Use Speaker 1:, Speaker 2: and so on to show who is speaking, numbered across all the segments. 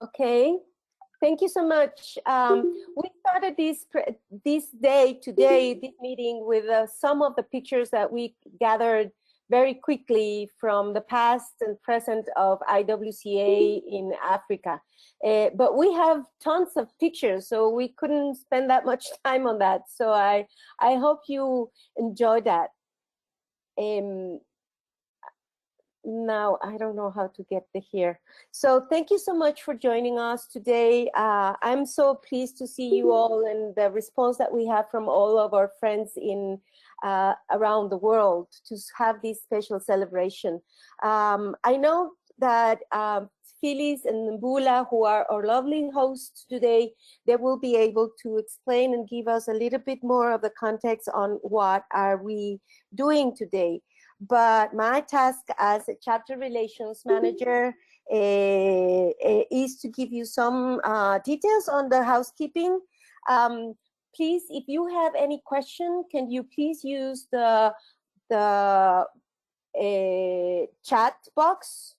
Speaker 1: Okay, thank you so much. We started this day today, this meeting, with some of the pictures that we gathered very quickly from the past and present of IWCA in Africa. But we have tons of pictures, so we couldn't spend that much time on that. So I hope you enjoy that. Now I don't know how to get here. So thank you so much for joining us today. I'm so pleased to see you all and the response that we have from all of our friends in around the world to have this special celebration. I know that Phyllis and Mbula, who are our lovely hosts today, they will be able to explain and give us a little bit more of the context on what are we doing today. But my task as a chapter relations manager is to give you some details on the housekeeping. Please, if you have any question, can you please use the chat box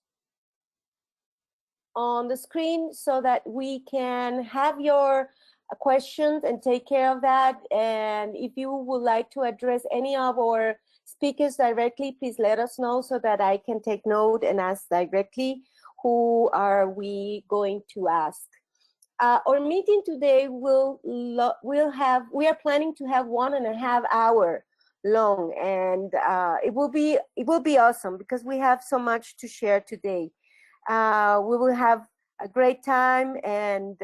Speaker 1: on the screen so that we can have your questions and take care of that. And if you would like to address any of our speakers directly, please let us know so that I can take note and ask directly who are we going to ask. Our meeting today we are planning to have 1.5 hours long, and it will be awesome because we have so much to share today. We will have a great time, and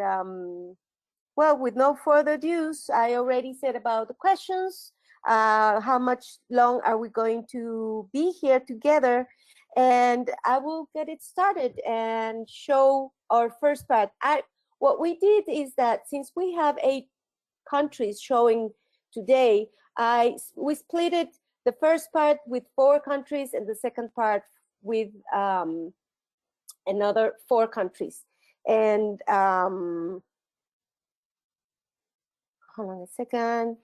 Speaker 1: well, with no further ado, I already said about the questions. How much long are we going to be here together? And I will get it started and show our first part. What we did is that since we have 8 countries showing today, we split it, the first part with 4 countries and the second part with another 4 countries. And hold on a second.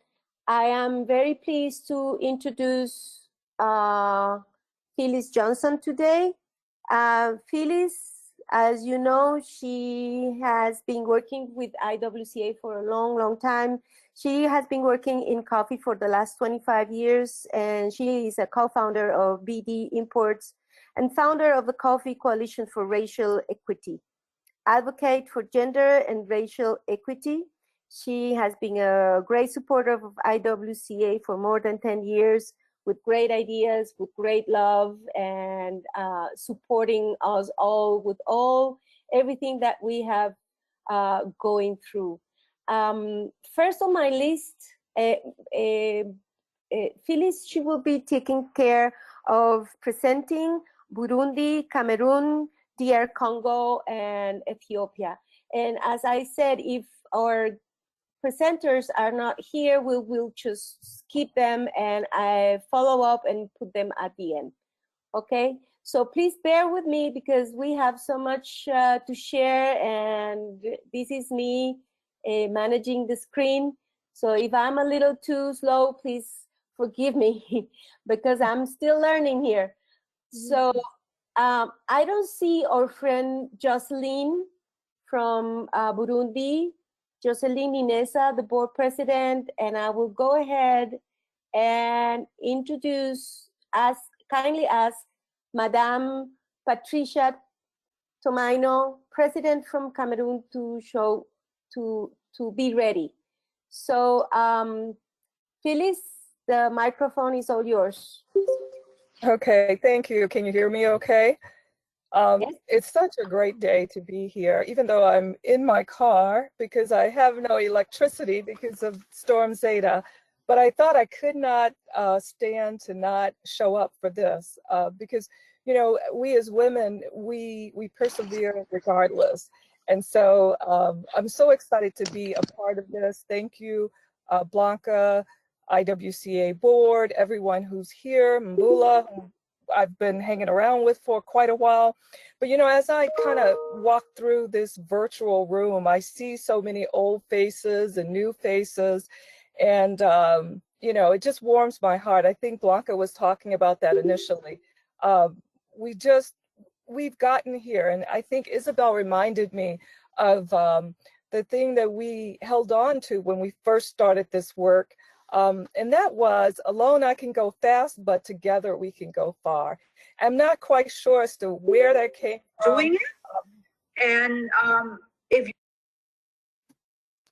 Speaker 1: I am very pleased to introduce Phyllis Johnson today. Phyllis, as you know, she has been working with IWCA for a long, long time. She has been working in coffee for the last 25 years, and she is a co-founder of BD Imports and founder of the Coffee Coalition for Racial Equity, advocate for gender and racial equity. She has been a great supporter of IWCA for more than 10 years, with great ideas, with great love, and supporting us all with everything that we have going through. First on my list, Phyllis, she will be taking care of presenting Burundi, Cameroon, DR Congo, and Ethiopia. And as I said, if our presenters are not here, we will just skip them and I follow up and put them at the end. Okay, so please bear with me because we have so much to share, and this is me managing the screen. So if I'm a little too slow, please forgive me because I'm still learning here. So I don't see our friend Jocelyn from Burundi, Jocelyn Inesa, the board president, and I will go ahead and kindly ask Madame Patricia Tomaino, president from Cameroon, to be ready. So Phyllis, the microphone is all yours.
Speaker 2: Okay, thank you. Can you hear me okay?
Speaker 1: Yes.
Speaker 2: It's such a great day to be here, even though I'm in my car because I have no electricity because of Storm Zeta. But I thought I could not stand to not show up for this because, you know, we as women, we persevere regardless. And so I'm so excited to be a part of this. Thank you, Blanca, IWCA board, everyone who's here, Mbula, who I've been hanging around with for quite a while. But, you know, as I kind of walk through this virtual room, I see so many old faces and new faces. And, you know, it just warms my heart. I think Blanca was talking about that initially. We've gotten here. And I think Isabel reminded me of the thing that we held on to when we first started this work. And that was, alone I can go fast, but together we can go far. I'm not quite sure as to where that came from.
Speaker 3: Doing it. And if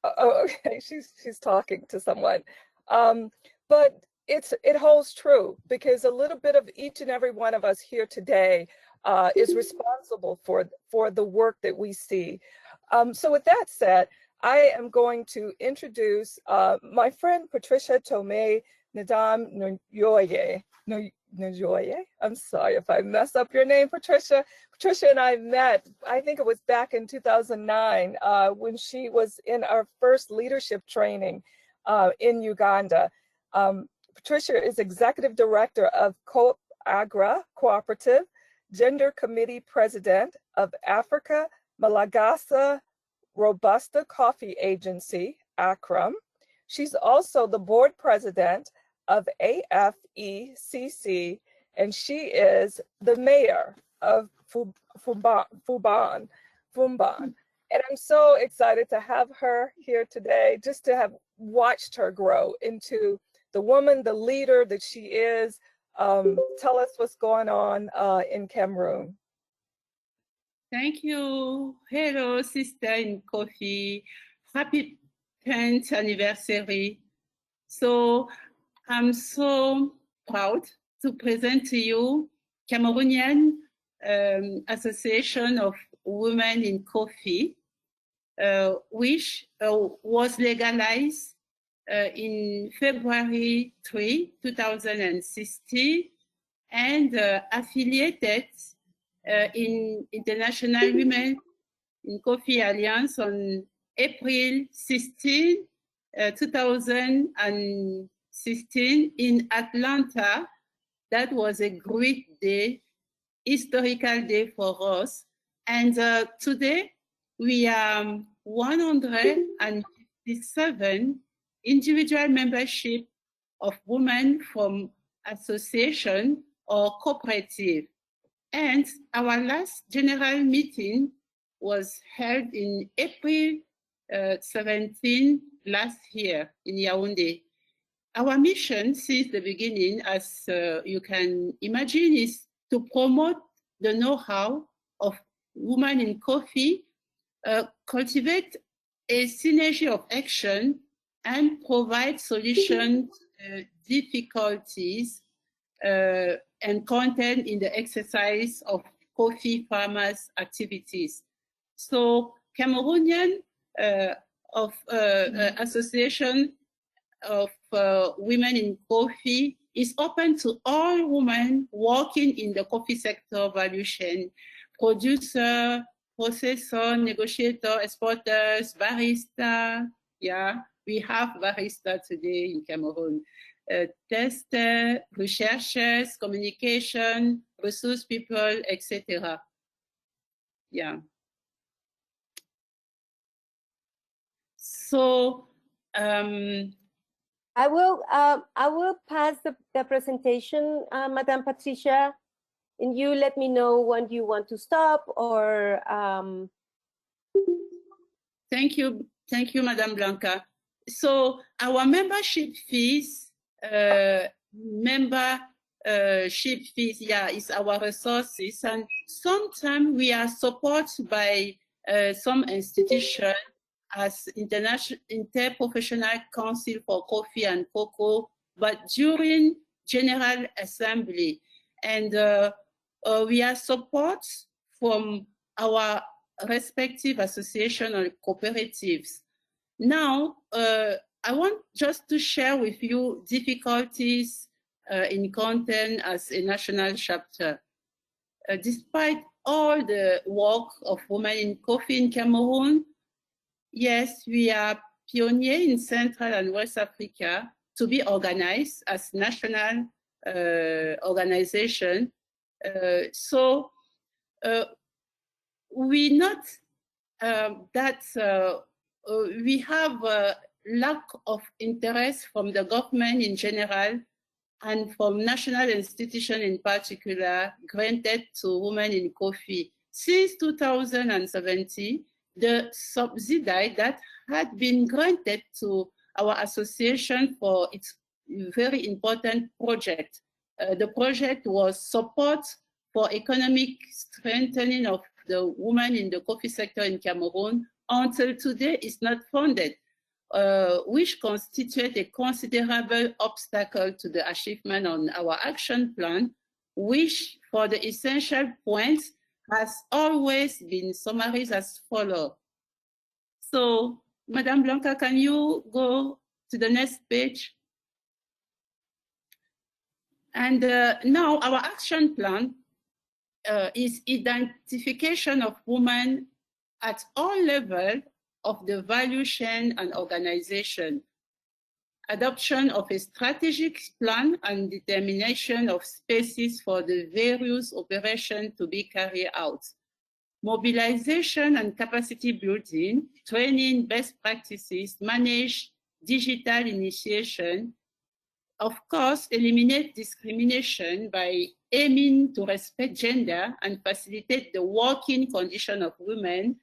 Speaker 2: oh, okay, she's talking to someone. But it holds true, because a little bit of each and every one of us here today is responsible for the work that we see. So with that said, I am going to introduce my friend Patricia Tomei Nadam Nyoye. Nyoye. I'm sorry if I mess up your name, Patricia. Patricia and I met, I think it was back in 2009, when she was in our first leadership training in Uganda. Patricia is Executive Director of COAGRA Cooperative, Gender Committee President of Africa Malagasy Robusta Coffee Agency, ACRAM. She's also the board president of AFECC, and she is the mayor of Fumban. And I'm so excited to have her here today, just to have watched her grow into the woman, the leader that she is. Tell us what's going on in Cameroon.
Speaker 4: Thank you. Hello, sister in coffee. Happy 10th anniversary. So I'm so proud to present to you Cameroonian Association of Women in Coffee, which was legalized in February 3, 2016, and affiliated in International Women in Coffee Alliance on April 16, 2016 in Atlanta. That was a great day, historical day for us. And today we are 157 individual membership of women from association or cooperative. And our last general meeting was held in April 17 last year in Yaoundé. Our mission since the beginning, as you can imagine, is to promote the know-how of women in coffee, cultivate a synergy of action, and provide solutions to difficulties and content in the exercise of coffee farmers' activities. So Cameroonian Association of Women in Coffee is open to all women working in the coffee sector value chain, producer, processor, negotiator, exporters, barista. Yeah, we have barista today in Cameroon. Tester, researchers, communication, resource people, etc. Yeah. So
Speaker 1: I will pass the presentation, Madame Patricia, and you let me know when you want to stop or.
Speaker 4: Thank you, Madame Blanca. So our membership fees, yeah, is our resources, and sometimes we are supported by some institutions as Interprofessional Council for Coffee and Cocoa, but during General Assembly. And we are support from our respective association or cooperatives. Now, I want just to share with you difficulties in content as a national chapter. Despite all the work of women in coffee in Cameroon, yes, we are pioneers in Central and West Africa to be organized as national organization. So we not that we have a lack of interest from the government in general and from national institutions in particular granted to women in coffee. Since 2017, the subsidy that had been granted to our association for its very important project. The project was support for economic strengthening of the women in the coffee sector in Cameroon. Until today, is not funded, which constitute a considerable obstacle to the achievement on our action plan, which for the essential points has always been summarized as follows. So, Madame Blanca, can you go to the next page? And now our action plan is identification of women at all levels of the value chain and organization, adoption of a strategic plan and determination of spaces for the various operations to be carried out, mobilization and capacity building, training best practices, manage digital initiation, of course, eliminate discrimination by aiming to respect gender and facilitate the working condition of women,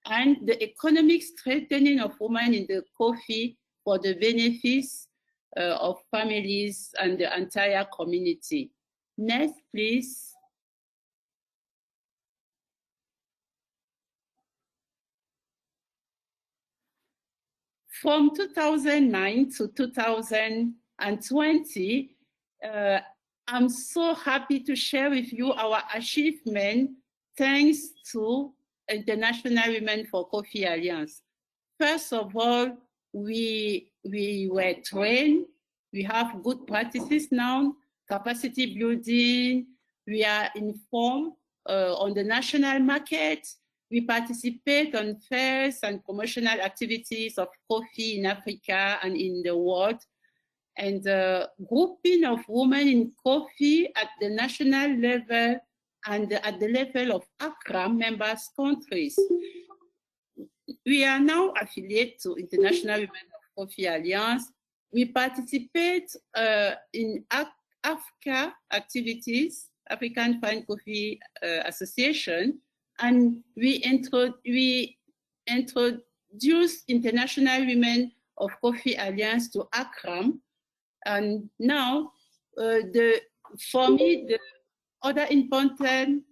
Speaker 4: and the economic strengthening of women in the coffee for the benefits of families and the entire community. Next, please. From 2009 to 2020, I'm so happy to share with you our achievement thanks to International Women for Coffee Alliance. First of all, we were trained, we have good practices now, capacity building, we are informed on the national market, we participate on fairs and promotional activities of coffee in Africa and in the world, and grouping of women in coffee at the national level and at the level of ACRA members countries. We are now affiliated to International Women of Coffee Alliance. We participate in AFCA activities, African Fine Coffee Association, and we introduced International Women of Coffee Alliance to ACRAM. And now, for me, the other important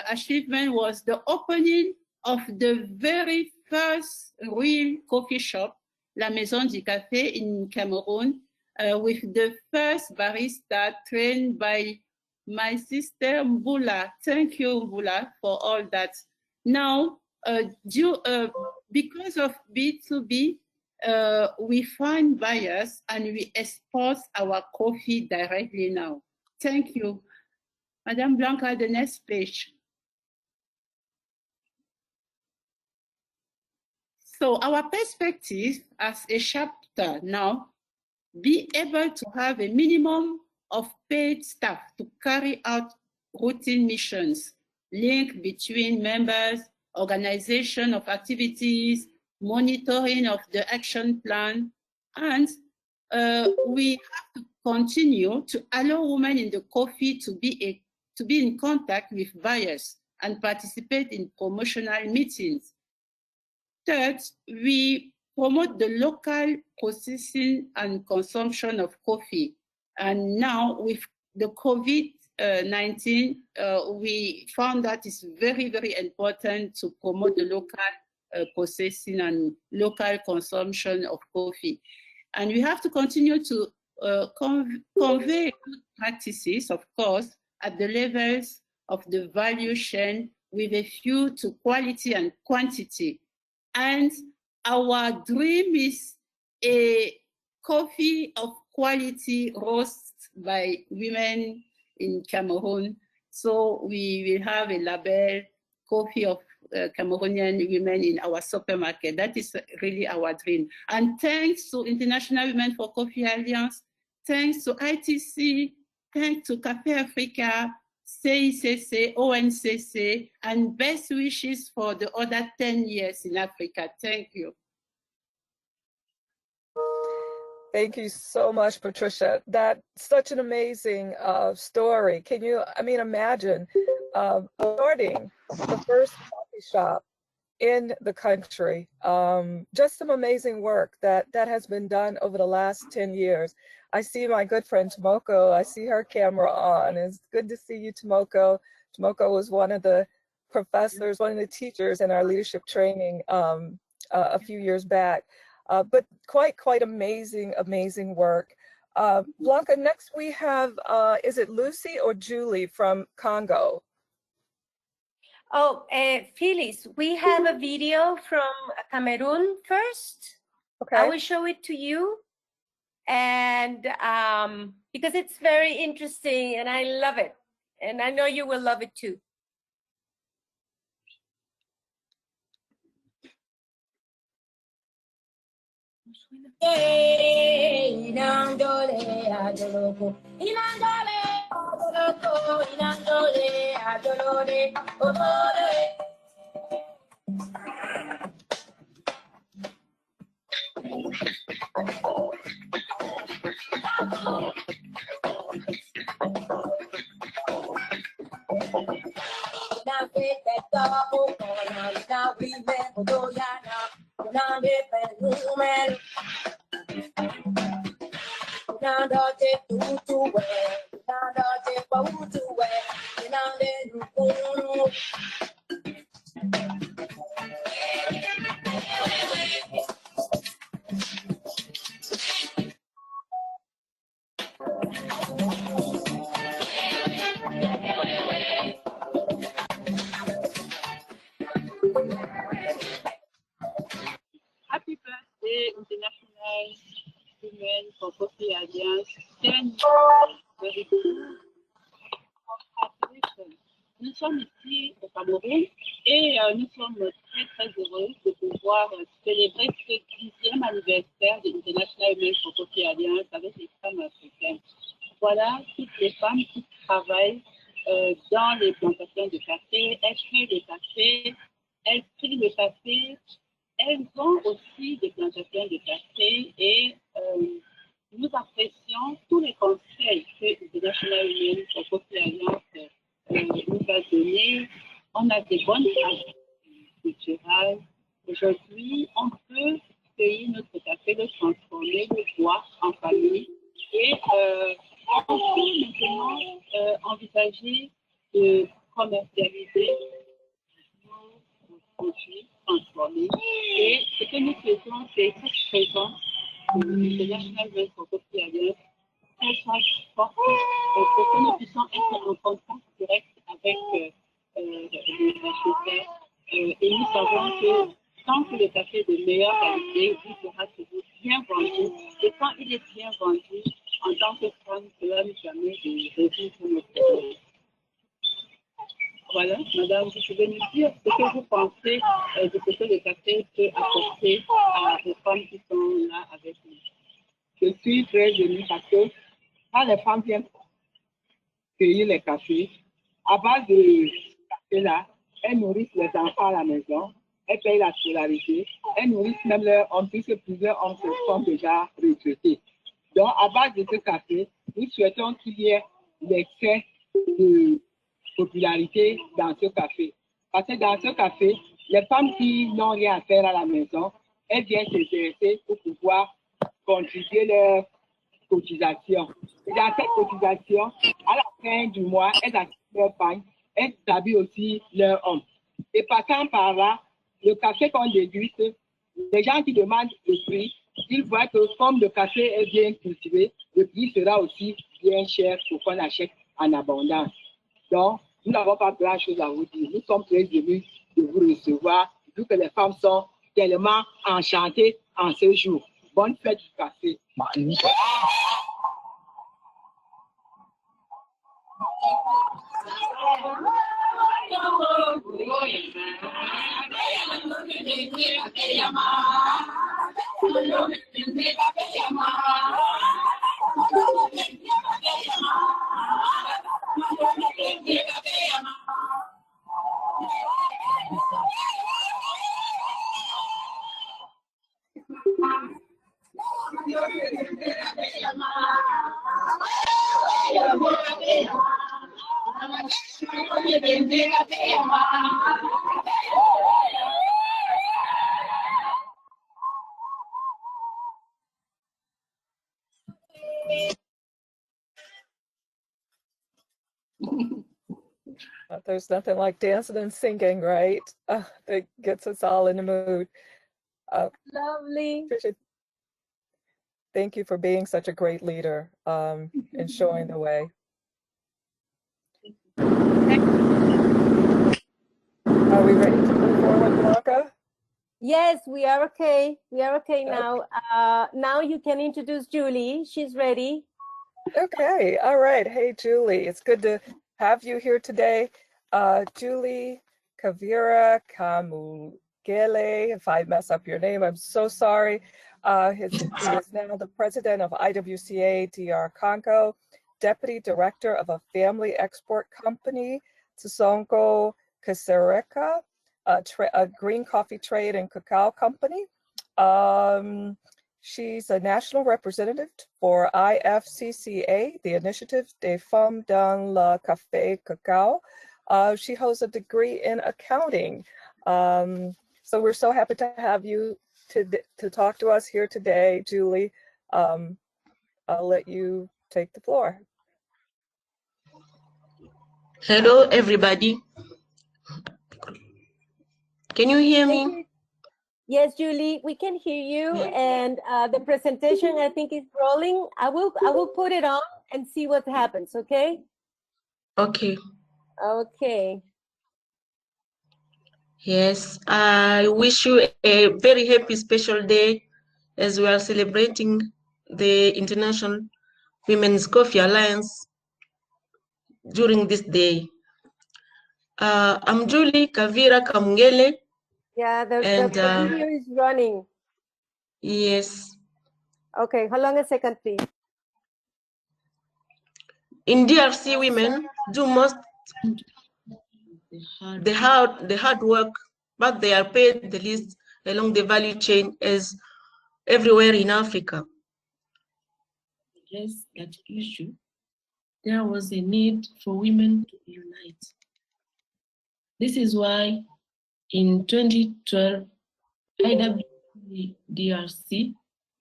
Speaker 4: achievement was the opening of the very first real coffee shop, La Maison du Café in Cameroon, with the first barista trained by my sister Mbula. Thank you, Mbula, for all that. Now, because of B2B, we find buyers and we export our coffee directly now. Thank you. Madame Blanca, the next page. So our perspective as a chapter now, be able to have a minimum of paid staff to carry out routine missions, link between members, organization of activities, monitoring of the action plan, and we have to continue to allow women in the coffee to be in contact with buyers and participate in promotional meetings. Third, we promote the local processing and consumption of coffee. And now with the COVID-19, we found that it's very, very important to promote the local processing and local consumption of coffee. And we have to continue to convey good practices, of course, at the levels of the value chain with a view to quality and quantity. And our dream is a coffee of quality roasted by women in Cameroon. So we will have a label, coffee of Cameroonian women in our supermarket. That is really our dream. And thanks to International Women for Coffee Alliance, thanks to ITC, thanks to Café Africa, CICC, ONCC, and best wishes for the other 10 years in Africa. Thank you.
Speaker 2: Thank you so much, Patricia. That's such an amazing story. Can you, imagine starting the first coffee shop in the country. Just some amazing work that has been done over the last 10 years. I see my good friend Tomoko. I see her camera on. It's good to see you, Tomoko. Tomoko was one of the professors, one of the teachers in our leadership training a few years back. But quite amazing work. Blanca, next we have, is it Lucy or Julie from Congo?
Speaker 1: Oh, Phyllis, we have a video from Cameroon first.
Speaker 2: Okay.
Speaker 1: I will show it to you. And because it's very interesting and I love it. And I know you will love it too.
Speaker 4: Happy birthday, International Women for Coffee Alliance. 10 years. Nous sommes ici au Cameroun et nous sommes très heureux de pouvoir célébrer ce 10e anniversaire de l'International Women for Coffee Alliance avec les femmes africaines. Voilà toutes les femmes qui travaillent dans les plantations de café, elles créent le café, elles trient le café, elles ont aussi des plantations de café et nous apprécions tous les conseils que l'International Women for Coffee Alliance nous a donné. On a des bonnes pratiques culturelles. Aujourd'hui, on peut cueillir notre café, le transformer, le boire en famille. Et on peut maintenant envisager de commercialiser nos produits transformés. Et ce que nous faisons, c'est cette présence de l'International Women for Coffee Alliance, qu'elle soit forte pour que nous puissions être en contact direct avec les acheteurs. Et nous savons que tant que le café est de meilleure qualité, il sera toujours bien vendu. Et quand il est bien vendu, en tant que femme, cela nous permet de résoudre notre problème. Voilà, madame, vous pouvez nous dire ce que vous pensez de ce que le café peut apporter aux femmes qui sont là avec nous.
Speaker 5: Je suis très émue parce que quand les femmes viennent cueillir les cafés, à base de café-là, elles nourrissent les enfants à la maison, elles payent la scolarité, elles nourrissent même leurs hommes, puisque plusieurs hommes sont déjà retraités. Donc, à base de ce café, nous souhaitons qu'il y ait l'excès de popularité dans ce café. Parce que dans ce café, les femmes qui n'ont rien à faire à la maison, elles viennent s'exercer pour pouvoir contribuer leur cotisation. Et dans cette cotisation, à la fin du mois, elles achètent leur pain, elles habillent aussi leur homme. Et passant par là, le café qu'on déguste, les gens qui demandent le prix, ils voient que comme le café est bien cultivé, le prix sera aussi bien cher pour qu'on achète en abondance. Donc, nous n'avons pas grand-chose à vous dire. Nous sommes très émus de vous recevoir, vu que les femmes sont tellement enchantées en ce jour. Bonne fête du café.
Speaker 2: There's nothing like dancing and singing, right? It gets us all in the mood.
Speaker 1: Lovely.
Speaker 2: Thank you for being such a great leader and showing the way. Are we ready to move forward, Blanca?
Speaker 1: Yes, we are okay. We are okay now. Now you can introduce Julie. She's ready.
Speaker 2: Okay, all right. Hey, Julie, it's good to have you here today. Julie Kavira Kamugele, if I mess up your name, I'm so sorry. He is now the president of IWCA DR Congo, deputy director of a family export company, Tsongo Kasereka, a green coffee trade and cacao company. She's a national representative for IWCA, the Initiative des Femmes dans le Café Cacao. She holds a degree in accounting. So we're so happy to have you to talk to us here today, Julie. I'll let you take the floor.
Speaker 6: Hello, everybody. Can you hear me?
Speaker 1: Yes, Julie, we can hear you, and the presentation I think is rolling. I will put it on and see what happens. Okay.
Speaker 6: Okay.
Speaker 1: Okay.
Speaker 6: Yes, I wish you a very happy special day as we are celebrating the International Women's Coffee Alliance during this day. I'm Julie Kavira Kamugele.
Speaker 1: Yeah, the video is running.
Speaker 6: Yes.
Speaker 1: Okay, hold on a second, please.
Speaker 6: In DRC, women do most the hard work, but they are paid the least along the value chain as everywhere in Africa.
Speaker 7: To address that issue, there was a need for women to unite. This is why in 2012, IWDRC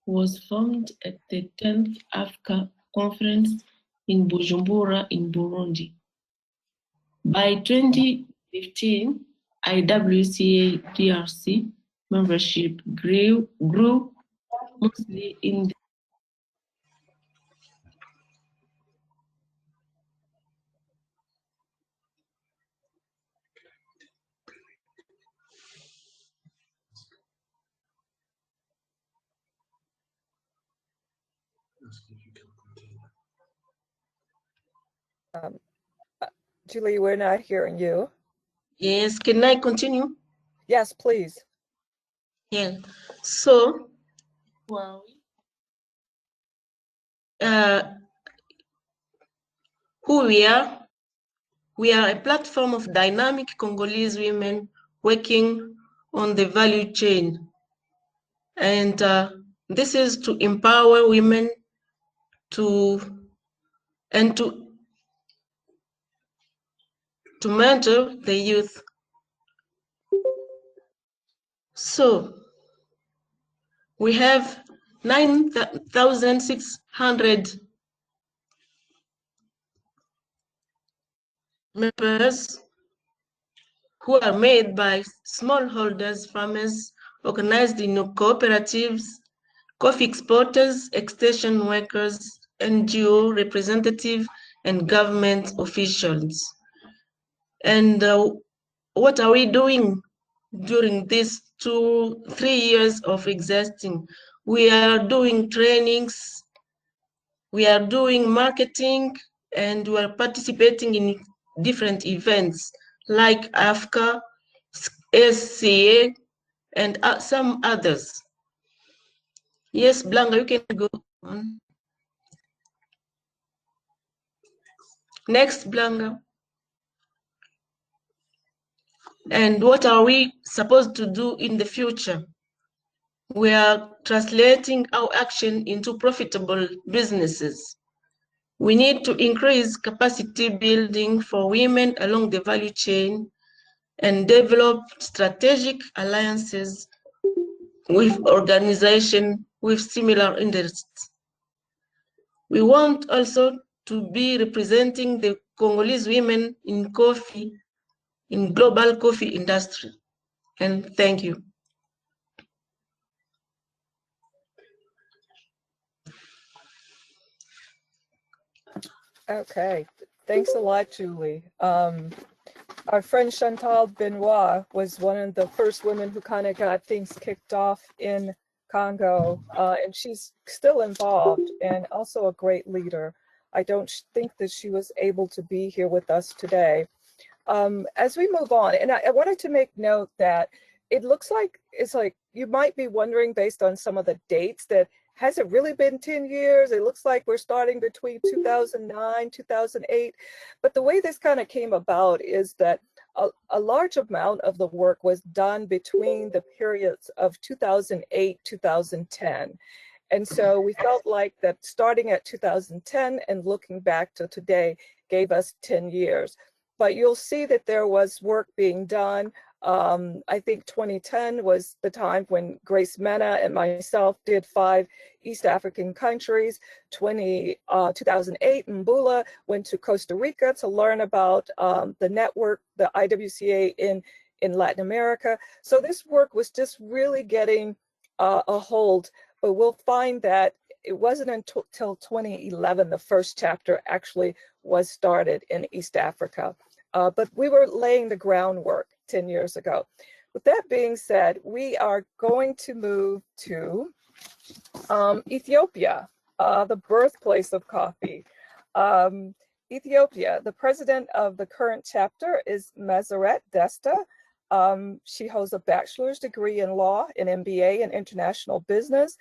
Speaker 7: was formed at the 10th Africa Conference in Bujumbura in Burundi. By 2015, IWCA DRC membership grew mostly in the
Speaker 2: Julie, we're not hearing you.
Speaker 6: Yes, can I continue?
Speaker 2: Yes, please.
Speaker 6: Yeah, so who we are a platform of dynamic Congolese women working on the value chain. And this is to empower women to mentor the youth. So we have 9,600 members who are made by smallholders, farmers, organized in cooperatives, coffee exporters, extension workers, NGO representatives, and government officials. And what are we doing during these 2-3 years of existing? We are doing trainings, we are doing marketing, and we are participating in different events like AFCA, SCA, and some others. Yes, Blanca, you can go on. Next, Blanca. And what are we supposed to do in the future? We are translating our action into profitable businesses. We need to increase capacity building for women along the value chain and develop strategic alliances with organizations with similar interests. We want also to be representing the Congolese women in coffee in global coffee industry. And thank you.
Speaker 2: Okay, thanks a lot, Julie. Our friend Chantal Benoit was one of the first women who kind of got things kicked off in Congo, and she's still involved and also a great leader. I don't think that she was able to be here with us today. As we move on, and I wanted to make note that it looks like it's like you might be wondering based on some of the dates that has it really been 10 years? It looks like we're starting between 2009, 2008. But the way this kind of came about is that a large amount of the work was done between the periods of 2008, 2010. And so we felt like that starting at 2010 and looking back to today gave us 10 years. But you'll see that there was work being done. I think 2010 was the time when Grace Mena and myself did 5 East African countries. 2008, Mbula went to Costa Rica to learn about the network, the IWCA in Latin America. So this work was just really getting a hold, but we'll find that it wasn't until 2011 the first chapter actually was started in East Africa. But we were laying the groundwork 10 years ago. With that being said, we are going to move to Ethiopia, the birthplace of coffee. Ethiopia, the president of the current chapter is Meseret Desta. She holds a bachelor's degree in law, an MBA in international business.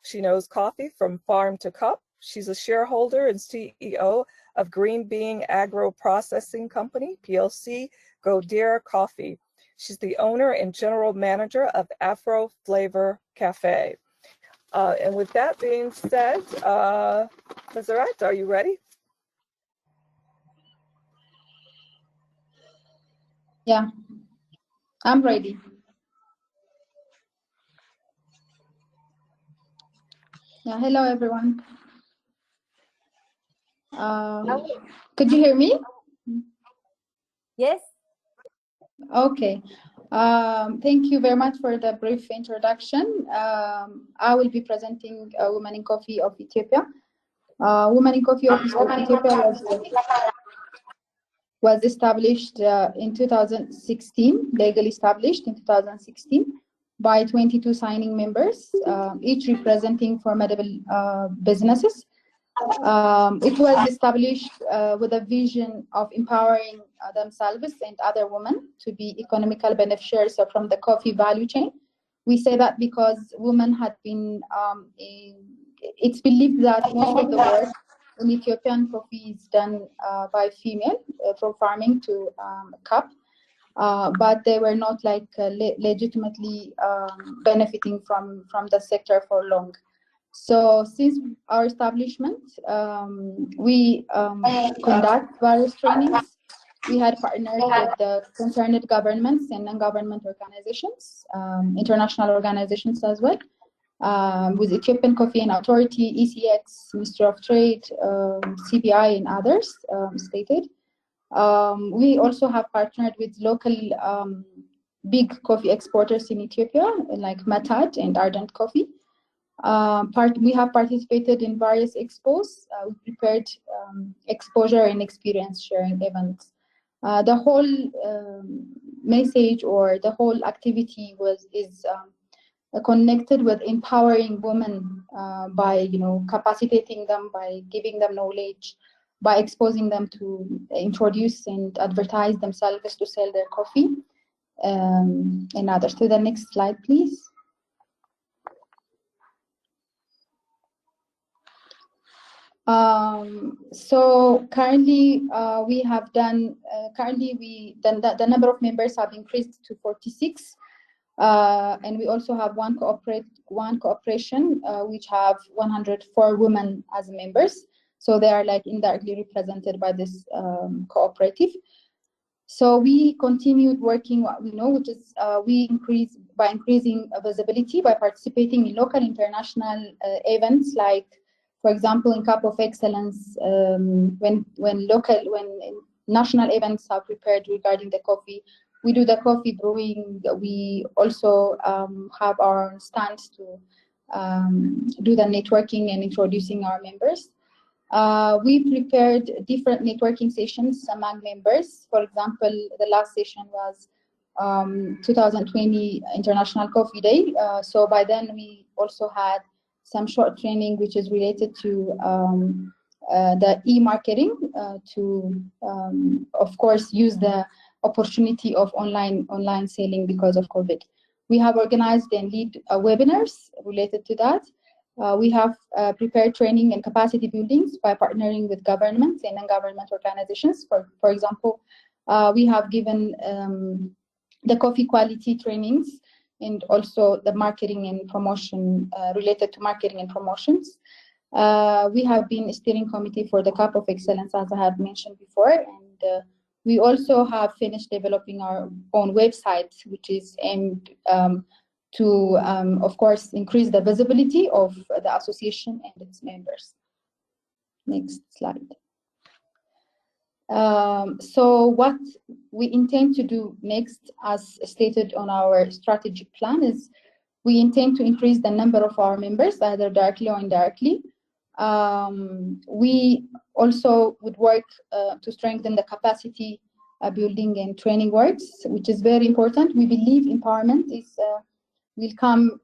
Speaker 2: She knows coffee from farm to cup. She's a shareholder and CEO of Green Being Agro Processing Company, PLC, Godir Coffee. She's the owner and general manager of Afro Flavor Cafe. And with that being said, Meseret, are you ready?
Speaker 8: Yeah, I'm ready. Yeah, hello everyone. Could you hear me?
Speaker 1: Yes.
Speaker 8: Okay. Thank you very much for the brief introduction. I will be presenting Women in Coffee of Ethiopia. Women in Coffee of Ethiopia was established in 2016, legally established in 2016 by 22 signing members, each representing formidable businesses. It was established with a vision of empowering themselves and other women to be economical beneficiaries from the coffee value chain. We say that because women had been, it's believed that most of the work in Ethiopian coffee is done by female, from farming to cup, but they were not like legitimately benefiting from the sector for long. So since our establishment, we conduct various trainings. We had partnered with the concerned governments and non-government organizations, international organizations as well, with Ethiopian Coffee and Authority, ECX, Ministry of Trade, CBI, and others stated. We also have partnered with local big coffee exporters in Ethiopia, like Matad and Ardent Coffee. We have participated in various expos. We prepared exposure and experience sharing events. The whole message or the whole activity is connected with empowering women by capacitating them, by giving them knowledge, by exposing them to introduce and advertise themselves to sell their coffee and others. To the next slide, please. So currently we have done, the number of members have increased to 46. And we also have one cooperation which have 104 women as members. So they are like indirectly represented by this cooperative. So we continued working what we know, which is we increase by increasing visibility by participating in local international events, like, for example, in Cup of Excellence, when national events are prepared regarding the coffee. We do the coffee brewing. We also have our own stands to do the networking and introducing our members. We prepared different networking sessions among members. For example, the last session was 2020 International Coffee Day. So by then we also had some short training which is related to the e-marketing to, of course, use the opportunity of online selling because of COVID. We have organized and lead webinars related to that. We have prepared training and capacity buildings by partnering with governments and non-government organizations. For example, we have given the coffee quality trainings and also the marketing and promotion related to marketing and promotions. We have been a steering committee for the Cup of Excellence, as I have mentioned before, and we also have finished developing our own website, which is aimed to, of course, increase the visibility of the association and its members. Next slide. So what we intend to do next, as stated on our strategic plan, is we intend to increase the number of our members, either directly or indirectly. We also would work to strengthen the capacity building and training works, which is very important. We believe empowerment is will come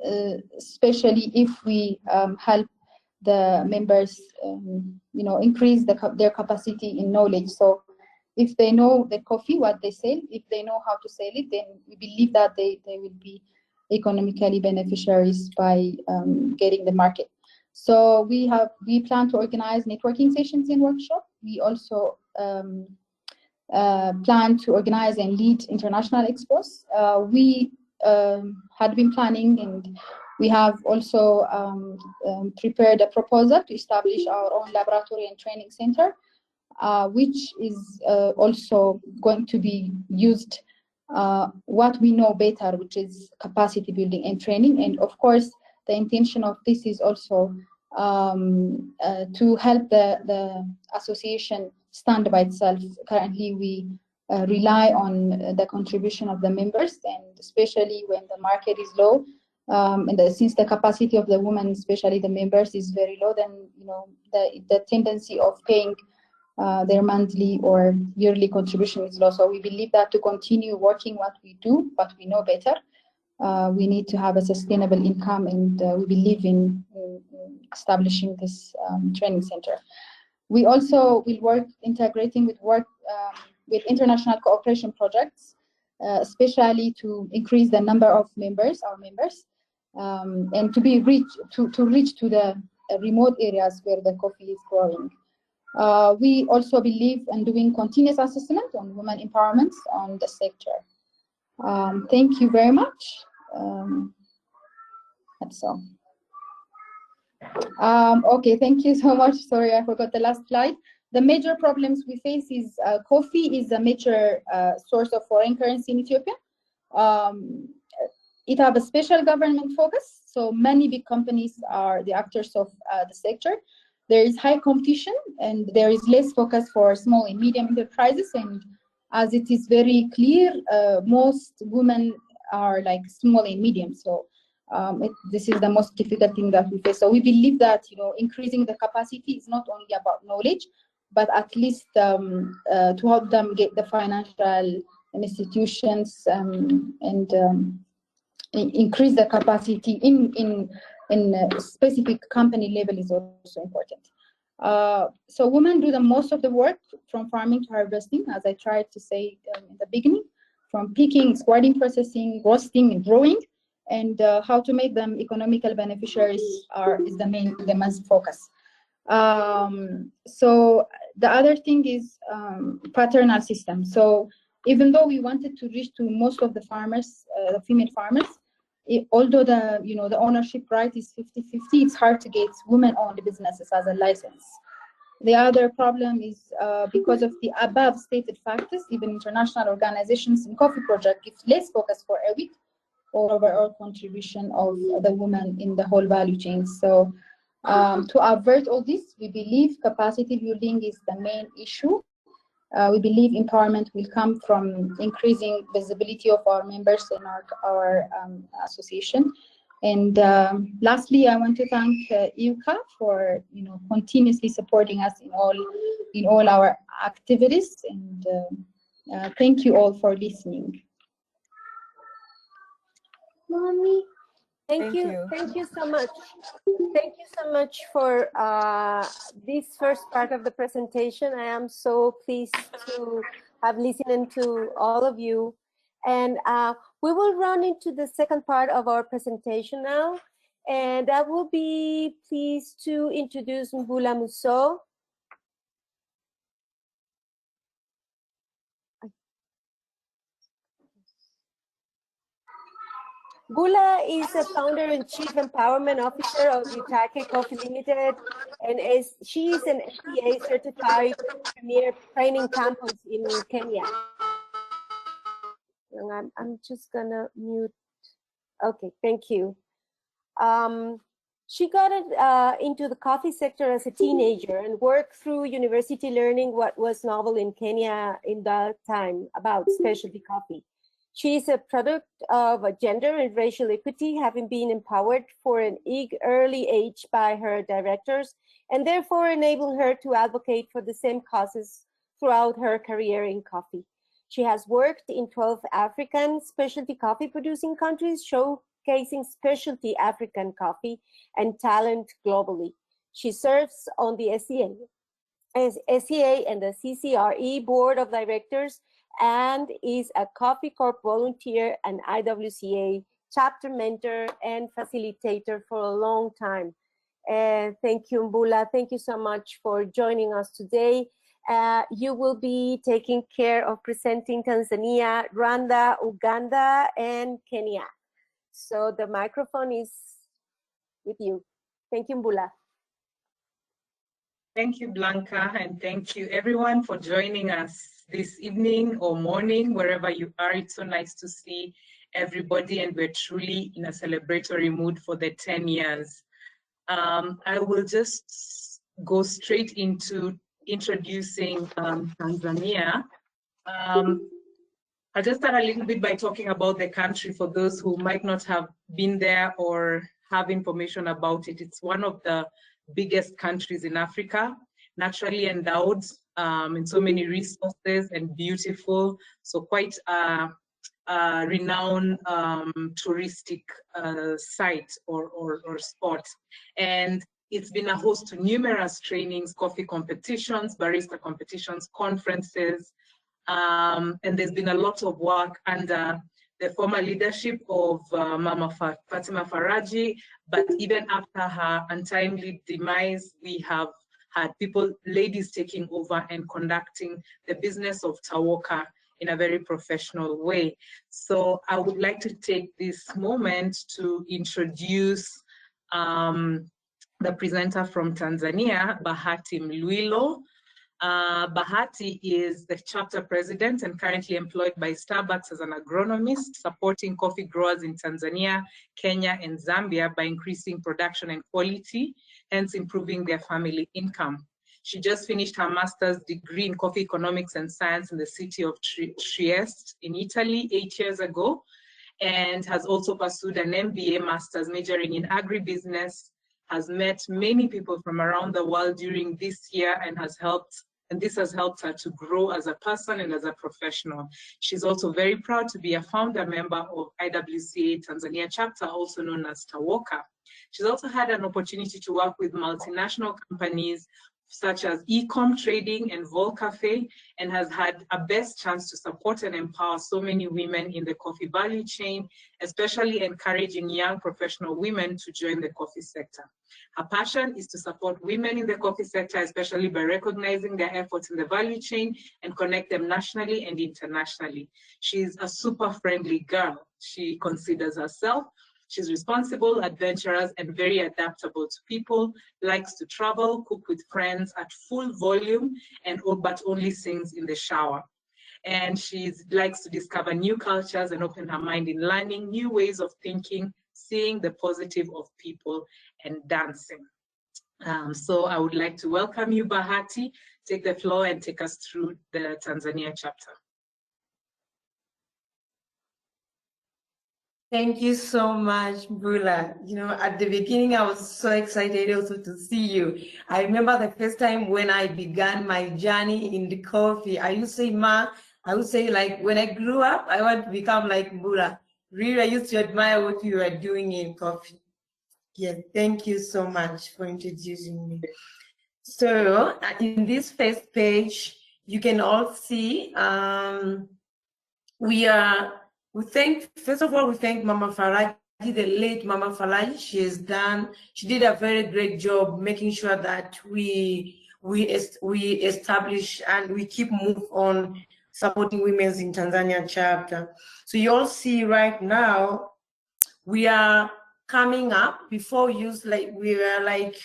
Speaker 8: especially if we help the members, increase their capacity in knowledge. So if they know the coffee, what they sell, if they know how to sell it, then we believe that they will be economically beneficiaries by getting the market. So we plan to organize networking sessions and workshops. We also plan to organize and lead international expos. We had been planning, and we have also prepared a proposal to establish our own laboratory and training center, which is also going to be used what we know better, which is capacity building and training. And of course, the intention of this is also to help the association stand by itself. Currently, we rely on the contribution of the members, and especially when the market is low, and since the capacity of the women, especially the members, is very low, then the tendency of paying their monthly or yearly contribution is low. So we believe that to continue working what we do, what we know better, we need to have a sustainable income, and we believe in establishing this training center. We also will work integrating with international cooperation projects, especially to increase the number of members, our members, and to reach to the remote areas where the coffee is growing. We also believe in doing continuous assessment on women empowerment on the sector. Thank you very much. That's all. Okay, thank you so much. Sorry, I forgot the last slide. The major problems we face is coffee is a major source of foreign currency in Ethiopia. It has a special government focus, so many big companies are the actors of the sector. There is high competition, and there is less focus for small and medium enterprises. And as it is very clear, most women are like small and medium. So this is the most difficult thing that we face. So we believe that increasing the capacity is not only about knowledge, but at least to help them get the financial institutions and increase the capacity in specific company level is also important. So women do the most of the work from farming to harvesting, as I tried to say in the beginning, from picking, squirting, processing, roasting, and growing, and how to make them economical beneficiaries is the main focus. So the other thing is paternal system. So even though we wanted to reach to most of the farmers, the female farmers, although the ownership right is 50-50, it's hard to get women-owned businesses as a license. The other problem is because of the above stated factors, even international organizations and coffee project give less focus for a week or overall contribution of the woman in the whole value chain. So to avert all this, we believe capacity building is the main issue. We believe empowerment will come from increasing visibility of our members in our association. And lastly, I want to thank IWCA for continuously supporting us in all our activities. And thank you all for listening.
Speaker 1: Mommy. Thank you so much. Thank you so much for this first part of the presentation. I am so pleased to have listened to all of you. And we will run into the second part of our presentation now. And I will be pleased to introduce Mbula Musso. Mbula is the founder and chief empowerment officer of Utake Coffee Limited, and she is an FTA certified premier training campus in Kenya. I'm just gonna mute. Okay, thank you. She got into the coffee sector as a teenager and worked through university learning what was novel in Kenya in that time about specialty coffee. She is a product of gender and racial equity, having been empowered for an early age by her directors, and therefore enabling her to advocate for the same causes throughout her career in coffee. She has worked in 12 African specialty coffee producing countries, showcasing specialty African coffee and talent globally. She serves on the SCA and the CCRE Board of Directors, and is a Coffee Corp volunteer and IWCA chapter mentor and facilitator for a long time. Thank you, Mbula. Thank you so much for joining us today. You will be taking care of presenting Tanzania, Rwanda, Uganda, and Kenya. So the microphone is with you. Thank you, Mbula.
Speaker 9: Thank you, Blanca, and thank you everyone for joining us this evening or morning, wherever you are. It's so nice to see everybody, and we're truly in a celebratory mood for the 10 years. I will just go straight into introducing Tanzania. I'll just start a little bit by talking about the country for those who might not have been there or have information about it. It's one of the biggest countries in Africa, naturally endowed in so many resources and beautiful, so quite a renowned touristic site or spot. And it's been a host to numerous trainings, coffee competitions, barista competitions, conferences, and there's been a lot of work under the former leadership of Mama Fatima Faraji, but even after her untimely demise, we have had ladies taking over and conducting the business of Tawoka in a very professional way. So I would like to take this moment to introduce the presenter from Tanzania, Bahati Mlwilo. Bahati is the chapter president and currently employed by Starbucks as an agronomist, supporting coffee growers in Tanzania, Kenya, and Zambia by increasing production and quality, hence improving their family income. She just finished her master's degree in coffee economics and science in the city of Trieste in Italy 8 years ago, and has also pursued an MBA master's majoring in agribusiness, has met many people from around the world during this year, and this has helped her to grow as a person and as a professional. She's also very proud to be a founder member of IWCA Tanzania chapter, also known as Tawoka. She's also had an opportunity to work with multinational companies such as Ecom Trading and Vol Cafe, and has had a best chance to support and empower so many women in the coffee value chain, especially encouraging young professional women to join the coffee sector. Her passion is to support women in the coffee sector, especially by recognizing their efforts in the value chain and connect them nationally and internationally. She's a super friendly girl. She considers herself. She's responsible, adventurous, and very adaptable to people, likes to travel, cook with friends at full volume, but only sings in the shower. And she likes to discover new cultures and open her mind in learning new ways of thinking, seeing the positive of people, and dancing. So I would like to welcome you, Bahati. take the floor and take us through the Tanzania chapter.
Speaker 10: Thank you so much, Bula. You know, at the beginning, I was so excited also to see you. I remember the first time when I began my journey in the coffee, I used to say, Ma, I would say, like, when I grew up, I want to become like Bula. Really, I used to admire what you were doing in coffee. Yeah, thank you so much for introducing me. So in this first page, you can all see first of all, we thank Mama Faraji, the late Mama Faraji. She did a very great job making sure that we establish and we keep move on supporting women's in Tanzania chapter. So you all see right now, we are coming up. Before we were like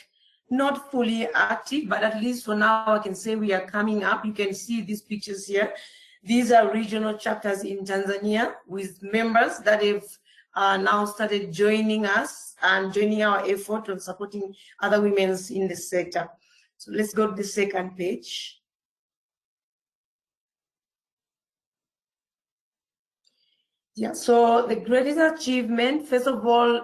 Speaker 10: not fully active, but at least for now I can say we are coming up. You can see these pictures here. These are regional chapters in Tanzania with members that have now started joining us and joining our effort on supporting other women in the sector. So let's go to the second page. Yeah, so the greatest achievement, first of all,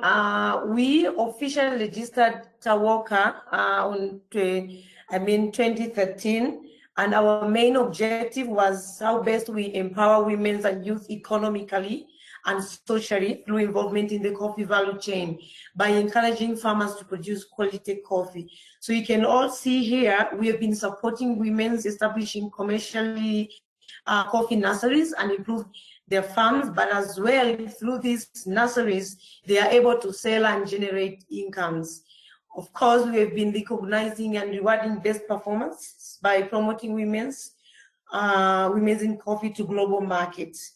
Speaker 10: we officially registered TAWOCA on 2013. And our main objective was how best we empower women and youth economically and socially through involvement in the coffee value chain by encouraging farmers to produce quality coffee. So you can all see here, we have been supporting women establishing commercially coffee nurseries and improve their farms, but as well through these nurseries, they are able to sell and generate incomes. Of course, we have been recognizing and rewarding best performance by promoting women's in coffee to global markets.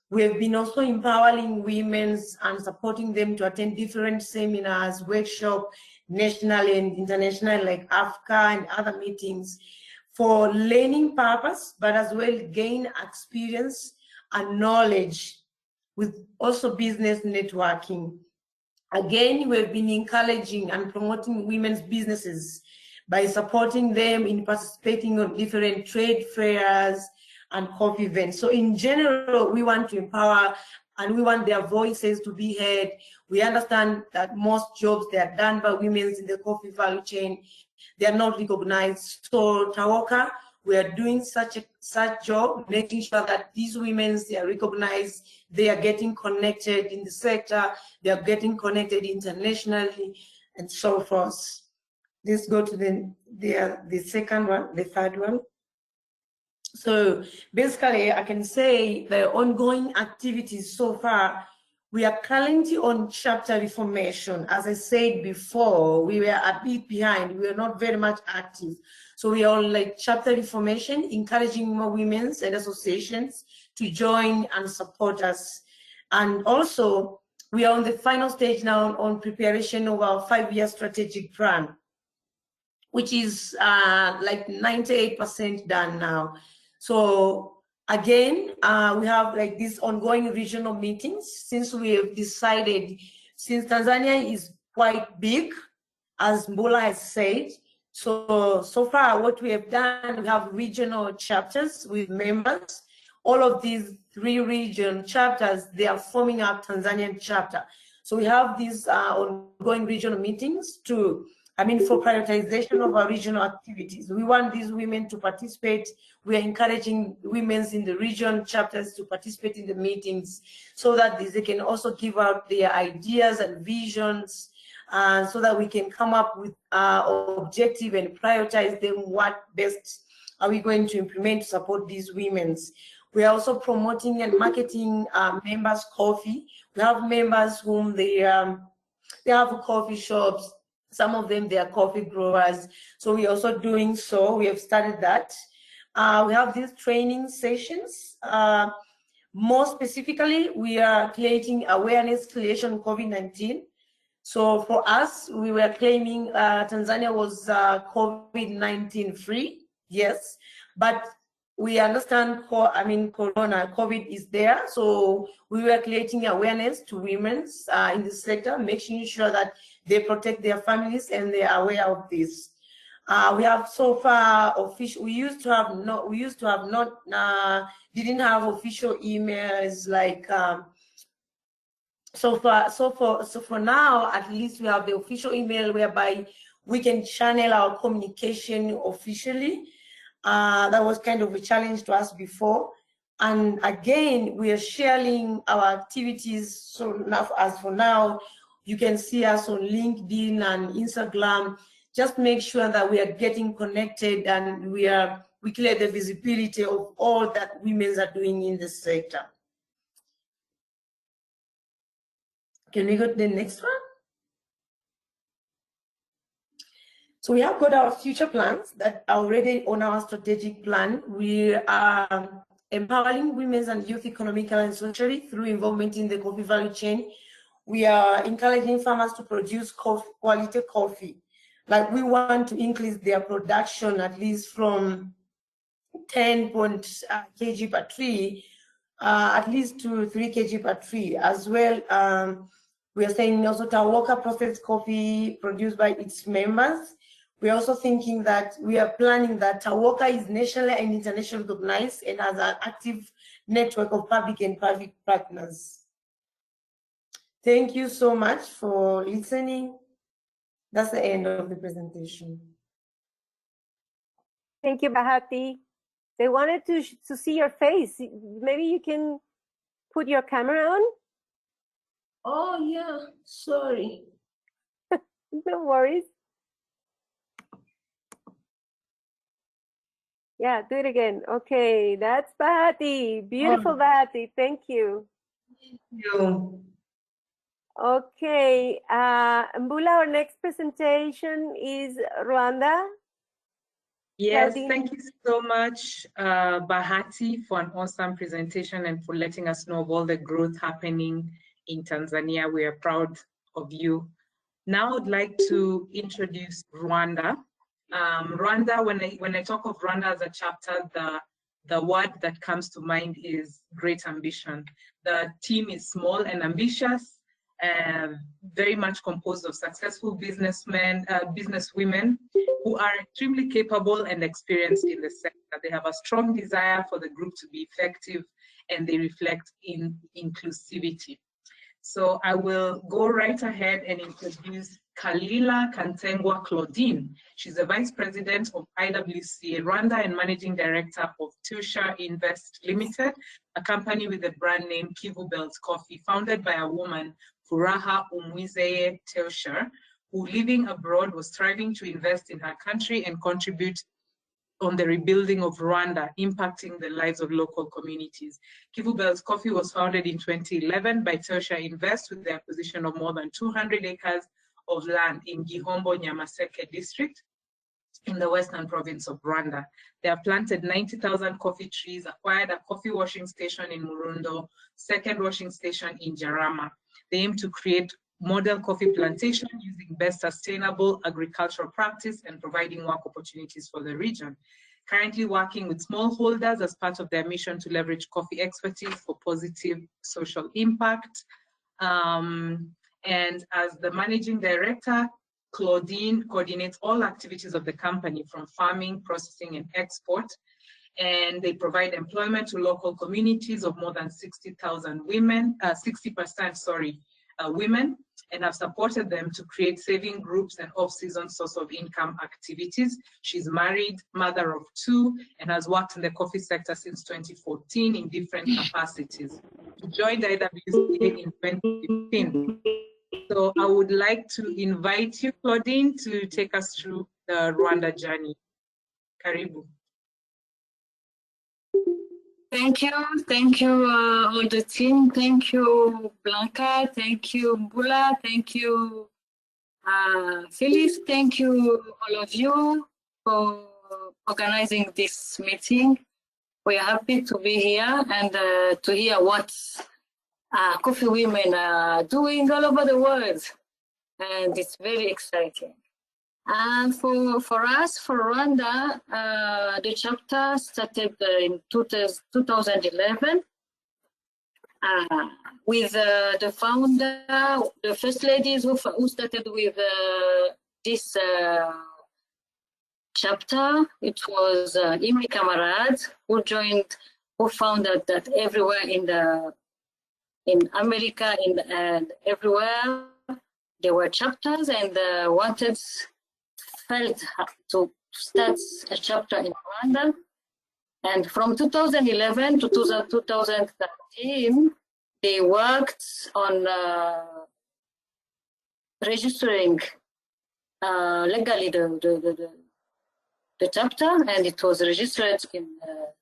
Speaker 10: We have been also empowering women and supporting them to attend different seminars, workshops, national and international, like Africa and other meetings for learning purpose, but as well gain experience and knowledge with also business networking. Again, we've been encouraging and promoting women's businesses by supporting them in participating on different trade fairs and coffee events. So in general, we want to empower and we want their voices to be heard. We understand that most jobs they are done by women in the coffee value chain, they are not recognized. So TAWOCA, we are doing such job, making sure that these women, they are recognized, they are getting connected in the sector, they are getting connected internationally, and so forth. Let's go to the second one, the third one. So basically, I can say the ongoing activities so far, we are currently on chapter reformation. As I said before, we were a bit behind. We were not very much active. So we are on like chapter reformation, encouraging more women and associations to join and support us. And also, we are on the final stage now on preparation of our 5-year strategic plan, which is like 98% done now. So again, we have like these ongoing regional meetings since we have decided, since Tanzania is quite big, as Mbula has said. So far what we have done, we have regional chapters with members. All of these 3 region chapters, they are forming our Tanzanian chapter. So we have these ongoing regional meetings for prioritization of our regional activities. We want these women to participate. We are encouraging women in the region chapters to participate in the meetings so that they can also give out their ideas and visions so that we can come up with objective and prioritize them. What best are we going to implement to support these women? We are also promoting and marketing members' coffee. We have members whom they have coffee shops. Some of them, they are coffee growers. So we're also doing so. We have started that. We have these training sessions. More specifically, we are creating awareness creation of COVID-19. So for us, we were claiming Tanzania was COVID-19 free, yes, but we understand, COVID is there. So we were creating awareness to women in the sector, making sure that they protect their families and they are aware of this. We have so far official. We used to have not. Didn't have official emails like. So for now, at least we have the official email whereby we can channel our communication officially. That was kind of a challenge to us before. And again, we are sharing our activities. So now, as for now, you can see us on LinkedIn and Instagram. Just make sure that we are getting connected and we clear the visibility of all that women are doing in the sector. Can we go to the next one? So we have got our future plans that are already on our strategic plan. We are empowering women and youth economically and socially through involvement in the coffee value chain. We are encouraging farmers to produce quality coffee. Like we want to increase their production at least from 10 kg per tree, at least to 3 kg per tree. As well, we are saying also Tawoka processed coffee produced by its members. We're also thinking that we are planning that Tawoka is nationally and internationally recognized and has an active network of public and private partners. Thank you so much for listening. That's the end of the presentation.
Speaker 1: Thank you, Bahati. They wanted to see your face. Maybe you can put your camera on?
Speaker 6: Oh, yeah, sorry.
Speaker 1: No worries. Yeah, do it again. Okay, that's Bahati. Beautiful Bahati. Thank you.
Speaker 10: Thank you.
Speaker 1: Okay, Mbula, our next presentation is Rwanda.
Speaker 9: Yes, thank you so much, Bahati, for an awesome presentation and for letting us know of all the growth happening in Tanzania. We are proud of you. Now I'd like to introduce Rwanda. Rwanda, when I talk of Rwanda as a chapter, the word that comes to mind is great ambition. The team is small and ambitious, very much composed of successful businesswomen who are extremely capable and experienced in the sector. They have a strong desire for the group to be effective, and they reflect in inclusivity. So I will go right ahead and introduce Kalila Kantengwa Claudine. She's the Vice President of IWCA Rwanda and Managing Director of Tusha Invest Limited, a company with the brand name Kivu Belt Coffee, founded by a woman, Furaha Umwizeye Tusha, who living abroad was striving to invest in her country and contribute on the rebuilding of Rwanda, impacting the lives of local communities. Kivu Belt Coffee was founded in 2011 by Tusha Invest with the acquisition of more than 200 acres of land in Gihombo Nyamaseke district in the western province of Rwanda. They have planted 90,000 coffee trees, acquired a coffee washing station in Murundo, second washing station in Jarama. They aim to create model coffee plantation using best sustainable agricultural practice and providing work opportunities for the region. Currently working with smallholders as part of their mission to leverage coffee expertise for positive social impact. And as the managing director, Claudine coordinates all activities of the company from farming, processing, and export. And they provide employment to local communities of more than 60,000 women, 60%, women, and have supported them to create saving groups and off-season source of income activities. She's married, mother of 2, and has worked in the coffee sector since 2014 in different capacities. She joined IWCA in 2015. So I would like to invite you, Claudine, to take us through the Rwanda journey. Karibu.
Speaker 11: Thank you, all the team. Thank you, Blanca. Thank you, Mbula. Thank you, Phyllis. Thank you, all of you, for organizing this meeting. We are happy to be here and to hear what coffee women are doing all over the world. And it's very exciting. And for us, for Rwanda, the chapter started in 2011 with the founder, the first ladies who started with this chapter. It was Imi Kamarad who founded that everywhere in America and everywhere there were chapters, and felt to start a chapter in Rwanda. And from 2011 to 2013, they worked on registering legally the chapter, and it was registered in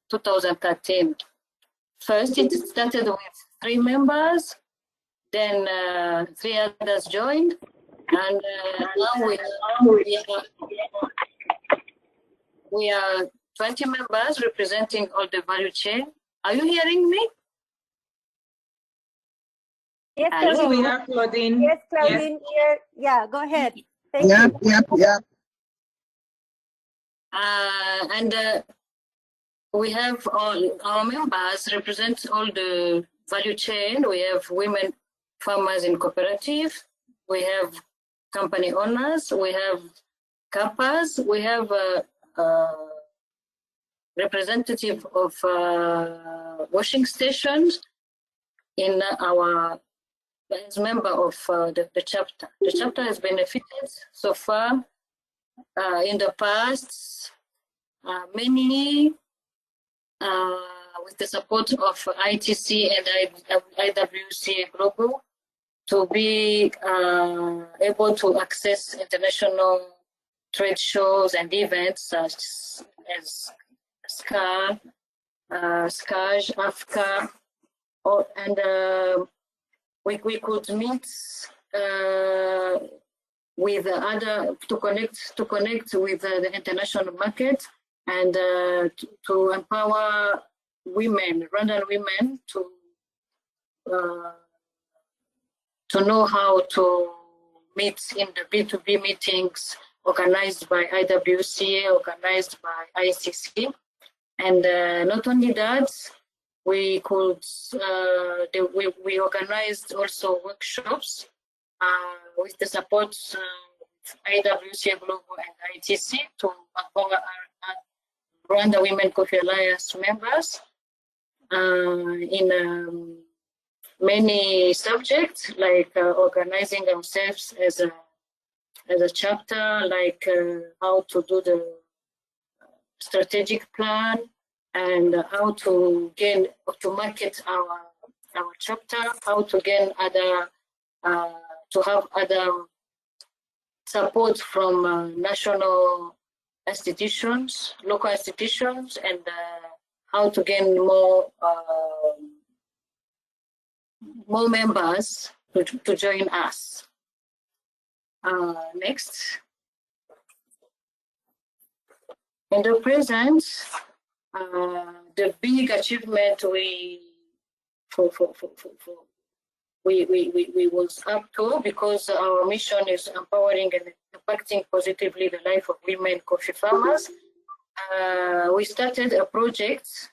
Speaker 11: 2013. First, it started with 3 members, then 3 others joined, and now we are 20 members representing all the value chain. Are you hearing me?
Speaker 1: Yes,
Speaker 9: Yes,
Speaker 1: Claudine.
Speaker 9: we are, Claudine.
Speaker 1: Yes, Claudine. Yes. Yeah, go ahead. Thank you.
Speaker 5: Yep.
Speaker 11: And we have all our members represent all the value chain. We have women farmers in cooperative. We have company owners. We have CAPAs. We have representative of washing stations in our as member of the chapter. The chapter has benefited so far in the past many with the support of ITC and IWCA Global to be able to access international trade shows and events such as SCAR, SCAJ, AFCA, and we could meet with other to connect with the international market and to empower women, Rwandan women, to know how to meet in the B2B meetings organized by IWCA, organized by ICC. And not only that, we could we organized also workshops with the support of IWCA Global and ITC to empower our Rwanda Women Coffee Alliance members in many subjects, like organizing ourselves as a chapter, like how to do the strategic plan and how to market our chapter, how to gain other to have other support from national institutions, local institutions, and how to gain more members to join us. Next. In the present, the big achievement we was up to, because our mission is empowering and impacting positively the life of women coffee farmers. We started a project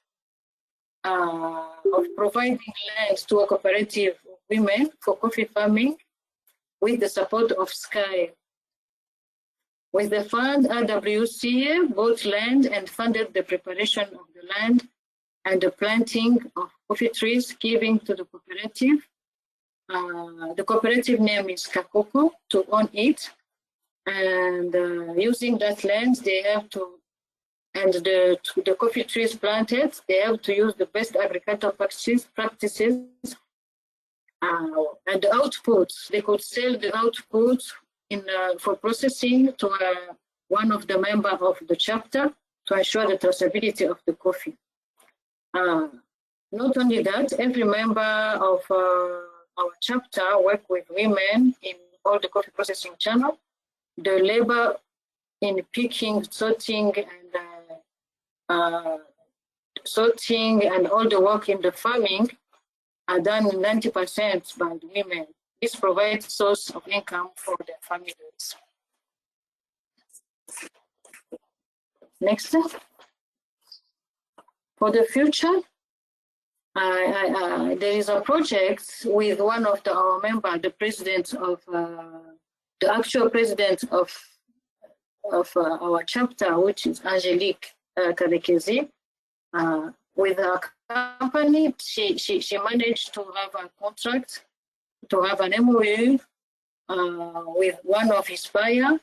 Speaker 11: of providing land to a cooperative of women for coffee farming with the support of SKY. With the fund, IWCA bought land and funded the preparation of the land and the planting of coffee trees, giving to the cooperative. The cooperative name is Kakoko, to own it. And using that land, they have to, and the coffee trees planted, they have to use the best agricultural practices. And the outputs, they could sell the outputs for processing to one of the members of the chapter to ensure the traceability of the coffee. Not only that, every member of our chapter work with women in all the coffee processing channel. The labor in picking, sorting, and all the work in the farming are done 90% by the women. This provides source of income for their families. Next. For the future, there is a project with one of our members, the president of the actual president of our chapter, which is Angelique Kadekezi. With her company, she managed to have a contract, to have an MOU with one of his buyers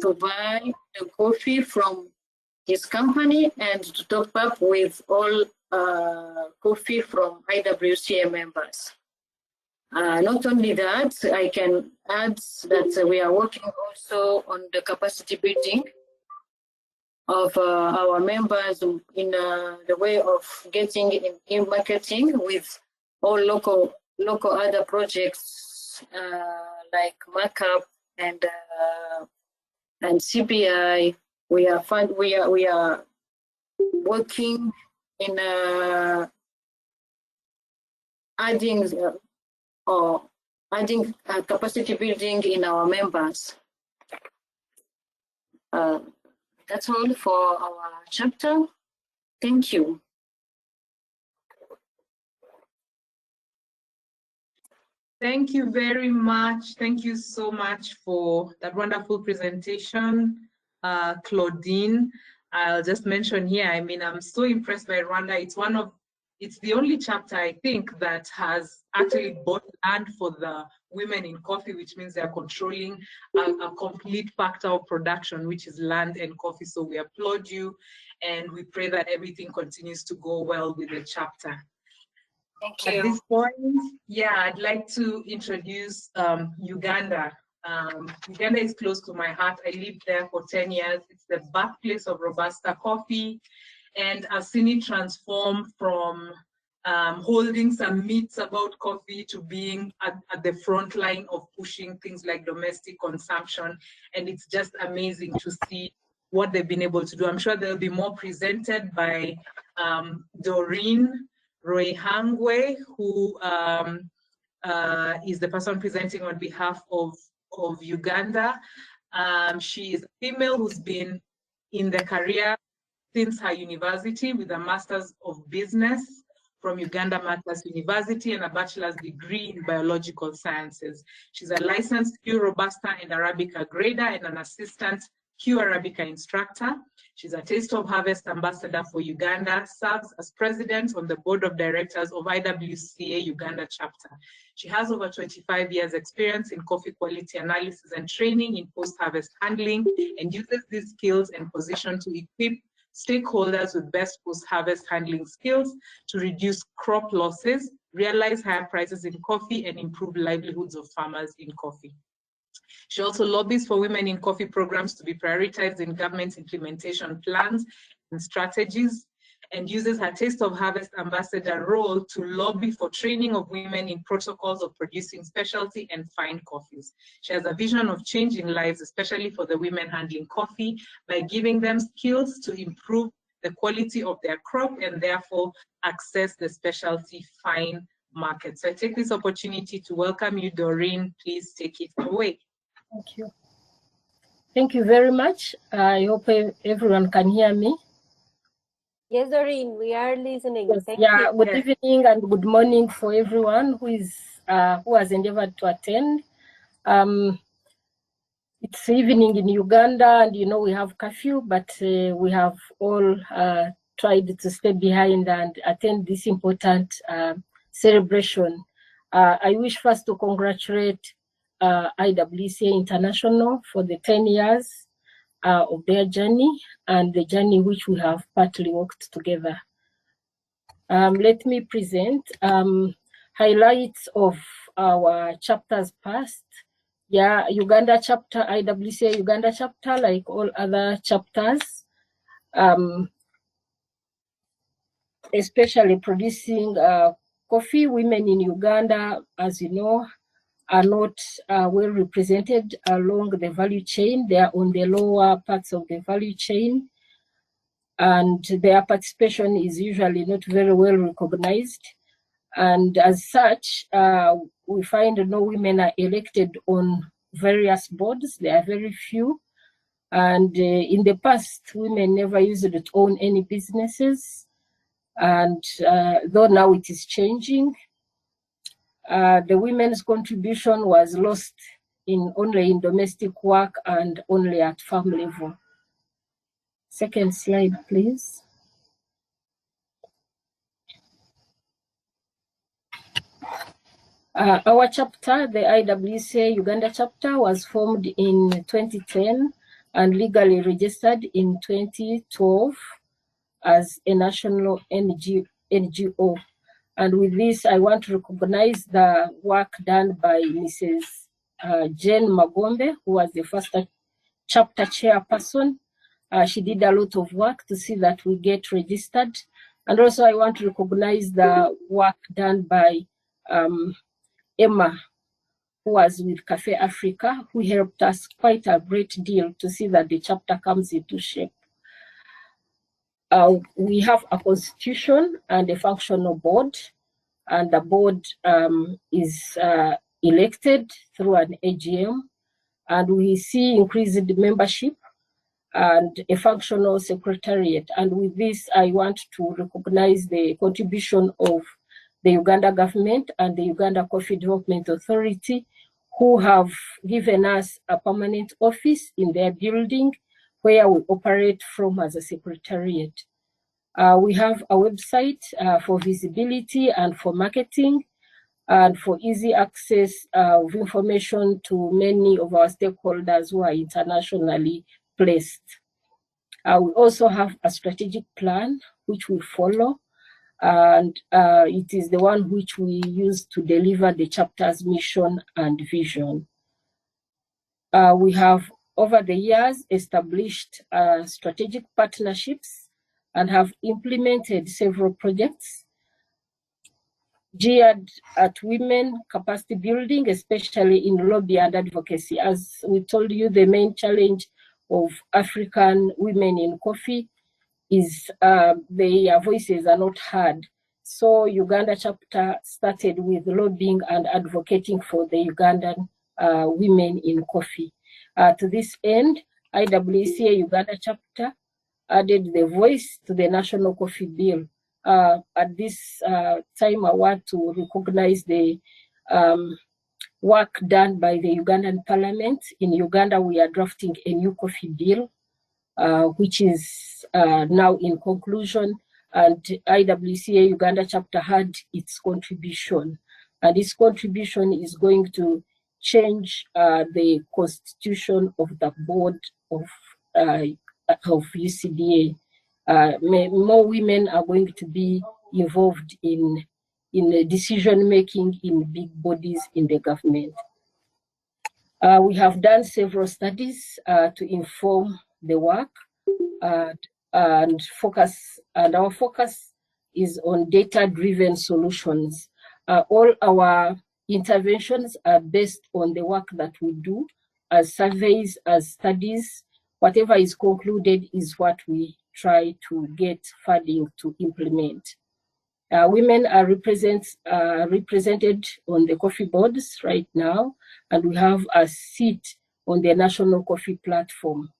Speaker 11: to buy the coffee from his company and to top up with all coffee from IWCA members. Not only that, I can add that we are working also on the capacity building of our members in the way of getting in marketing with all local other projects like markup and CPI. We are working in adding capacity building in our members. That's all for our chapter. Thank you.
Speaker 9: Thank you very much. Thank you so much for that wonderful presentation, Claudine. I'll just mention here, I mean, I'm so impressed by Rwanda. It's the only chapter, I think, that has actually bought land for the women in coffee, which means they're controlling a complete factor of production, which is land and coffee. So we applaud you, and we pray that everything continues to go well with the chapter.
Speaker 11: Thank you.
Speaker 9: At this point, yeah, I'd like to introduce Uganda. Uganda is close to my heart. I lived there for 10 years. It's the birthplace of Robusta coffee. And I've seen it transform from holding some myths about coffee to being at the front line of pushing things like domestic consumption. And it's just amazing to see what they've been able to do. I'm sure there'll be more presented by Doreen Roihangwe, who is the person presenting on behalf of Uganda. She is a female who's been in the career since her university with a Master's of Business from Uganda Marcus University and a bachelor's degree in biological sciences. She's a licensed Q Robusta and Arabica grader and an assistant Q Arabica instructor. She's a Taste of Harvest ambassador for Uganda, serves as president on the board of directors of IWCA Uganda chapter. She has over 25 years experience in coffee quality analysis and training in post-harvest handling, and uses these skills and position to equip stakeholders with best post-harvest handling skills to reduce crop losses, realize higher prices in coffee, and improve livelihoods of farmers in coffee. She also lobbies for women in coffee programs to be prioritized in government implementation plans and strategies, and uses her Taste of Harvest ambassador role to lobby for training of women in protocols of producing specialty and fine coffees. She has a vision of changing lives, especially for the women handling coffee, by giving them skills to improve the quality of their crop and therefore access the specialty fine market. So I take this opportunity to welcome you, Doreen. Please take it away.
Speaker 12: Thank you. Thank you very much. I hope everyone can hear me.
Speaker 1: Yes, Doreen, we are listening.
Speaker 12: Yes,
Speaker 1: Thank
Speaker 12: yeah,
Speaker 1: you.
Speaker 12: good evening and good morning for everyone who has endeavored to attend. It's evening in Uganda, and you know we have curfew, but we have all tried to stay behind and attend this important celebration. I wish first to congratulate IWCA International for the 10 years of their journey and the journey which we have partly walked together. Let me present highlights of our chapters past. Yeah, Uganda chapter, IWCA Uganda chapter, like all other chapters, especially producing coffee. Women in Uganda, as you know, are not well represented along the value chain. They are on the lower parts of the value chain, and their participation is usually not very well recognized. And as such, we find no women are elected on various boards. There are very few. And in the past, women never used to own any businesses. And though now it is changing, the women's contribution was lost only in domestic work and only at farm level. Second slide, please. Our chapter, the IWCA Uganda chapter, was formed in 2010 and legally registered in 2012 as a national NGO. And with this, I want to recognize the work done by Mrs. Jane Magombe, who was the first chapter chairperson. She did a lot of work to see that we get registered. And also I want to recognize the work done by Emma, who was with Cafe Africa, who helped us quite a great deal to see that the chapter comes into shape. We have a constitution and a functional board, and the board is elected through an AGM, and we see increased membership and a functional secretariat. And with this, I want to recognize the contribution of the Uganda government and the Uganda Coffee Development Authority, who have given us a permanent office in their building where we operate from as a secretariat. We have a website for visibility and for marketing and for easy access of information to many of our stakeholders who are internationally placed. We also have a strategic plan which we follow, and it is the one which we use to deliver the chapter's mission and vision. We have over the years established strategic partnerships and have implemented several projects geared at women capacity building, especially in lobby and advocacy. As we told you, the main challenge of African women in coffee is their voices are not heard. So Uganda chapter started with lobbying and advocating for the Ugandan women in coffee. To this end, IWCA Uganda chapter added the voice to the National Coffee Bill. At this time, I want to recognize the work done by the Ugandan Parliament. In Uganda, we are drafting a new coffee bill, which is now in conclusion, and IWCA Uganda chapter had its contribution. And this contribution is going to change the constitution of the board of UCDA. More women are going to be involved in the decision making in big bodies in the government. We have done several studies to inform the work and our focus is on data-driven solutions. All our interventions are based on the work that we do as surveys, as studies. Whatever is concluded is what we try to get funding to implement. Women are represented on the coffee boards right now, and we have a seat on the National Coffee Platform.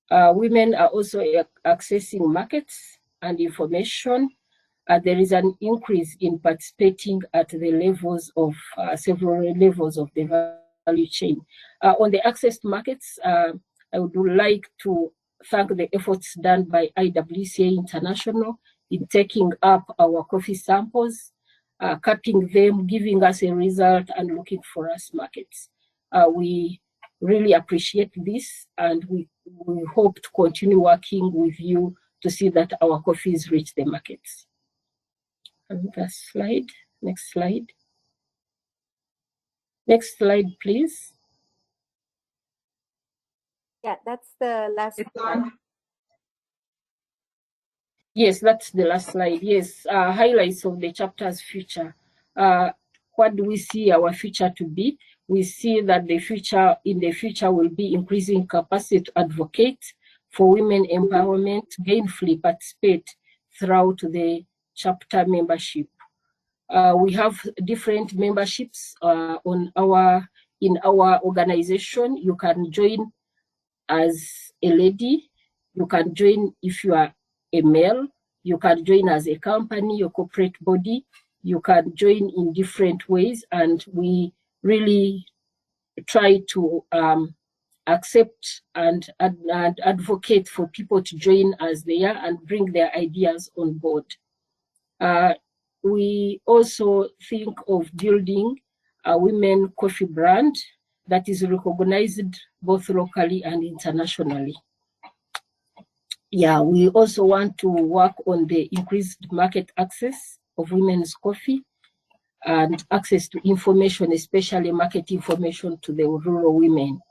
Speaker 12: Women are also accessing markets and information. There is an increase in participating at the levels of several levels of the value chain. On the access to markets, I would like to thank the efforts done by IWCA International in taking up our coffee samples, cutting them, giving us a result, and looking for us markets. We really appreciate this, and we hope to continue working with you to see that our coffees reach the markets. Another slide, next slide. Next slide, please.
Speaker 1: Yeah, that's the last one.
Speaker 12: Yes, that's the last slide. Yes, highlights of the chapter's future. What do we see our future to be? We see that in the future will be increasing capacity to advocate for women empowerment, gainfully participate throughout the chapter membership. We have different memberships in our organization. You can join as a lady, you can join if you are a male, you can join as a company, your corporate body, you can join in different ways, and we really try to accept and advocate for people to join us there and bring their ideas on board. We also think of building a women coffee brand that is recognized both locally and internationally. Yeah, we also want to work on the increased market access of women's coffee and access to information, especially market information to the rural women.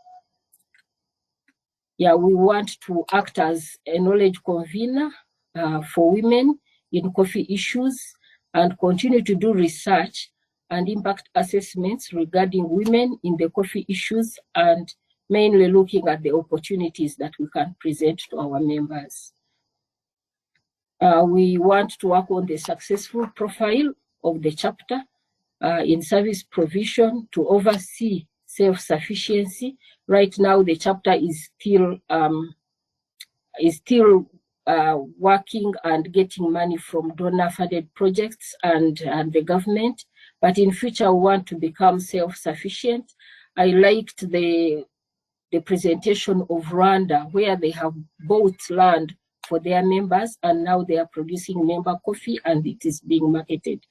Speaker 12: Yeah, we want to act as a knowledge convener for women in coffee issues and continue to do research and impact assessments regarding women in the coffee issues, and mainly looking at the opportunities that we can present to our members. We want to work on the successful profile of the chapter in service provision to oversee self-sufficiency. Right now, the chapter is still working and getting money from donor-funded projects and the government, but in future we want to become self-sufficient. I liked the presentation of Rwanda, where they have bought land for their members and now they are producing member coffee and it is being marketed.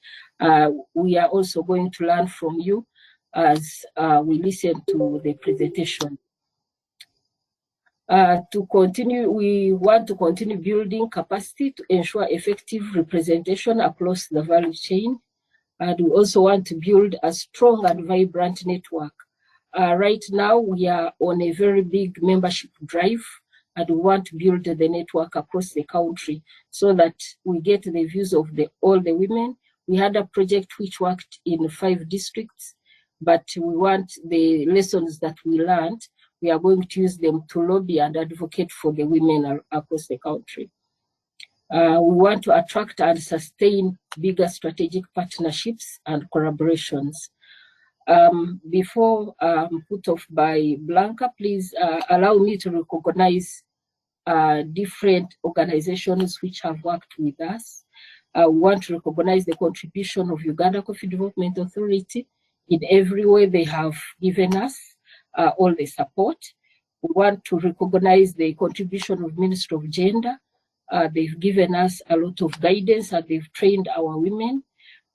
Speaker 12: We are also going to learn from you as we listen to the presentation. To continue, we want to continue building capacity to ensure effective representation across the value chain. And we also want to build a strong and vibrant network. Right now, we are on a very big membership drive, and we want to build the network across the country so that we get the views of all the women. We had a project which worked in 5 districts, but we want the lessons that we learned, we are going to use them to lobby and advocate for the women across the country. We want to attract and sustain bigger strategic partnerships and collaborations. Before put off by Blanca, please allow me to recognize different organizations which have worked with us. We want to recognize the contribution of Uganda Coffee Development Authority in every way they have given us all the support. We want to recognize the contribution of Ministry of Gender. They've given us a lot of guidance and they've trained our women.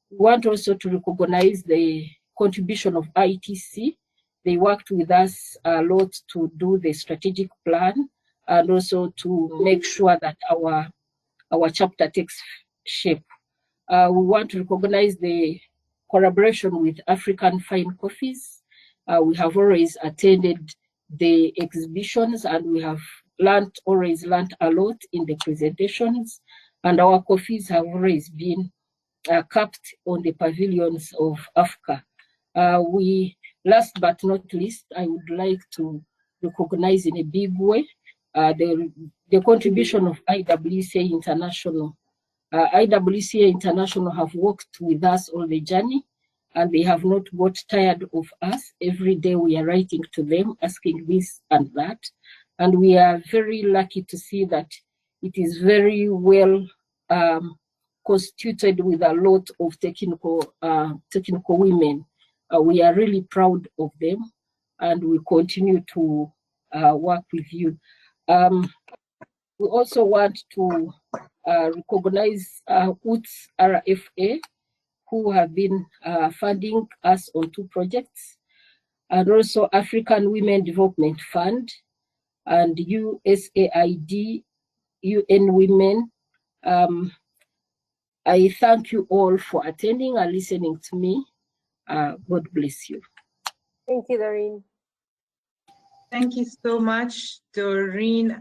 Speaker 12: We want also to recognize the contribution of ITC. They worked with us a lot to do the strategic plan and also to make sure that our chapter takes shape. We want to recognize the collaboration with African Fine Coffees. We have always attended the exhibitions and we have always learned a lot in the presentations, and our coffees have always been kept on the pavilions of Africa. Last but not least, I would like to recognize in a big way the contribution of IWCA International. IWCA International have worked with us on the journey and they have not got tired of us. Every day we are writing to them, asking this and that. And we are very lucky to see that it is very well constituted with a lot of technical women. We are really proud of them and we continue to work with you. We also want to recognize UTS RFA, who have been funding us on 2 projects, and also African Women Development Fund and USAID, UN Women. I thank you all for attending and listening to me. God bless you.
Speaker 1: Thank you, Doreen.
Speaker 9: Thank you so much, Doreen.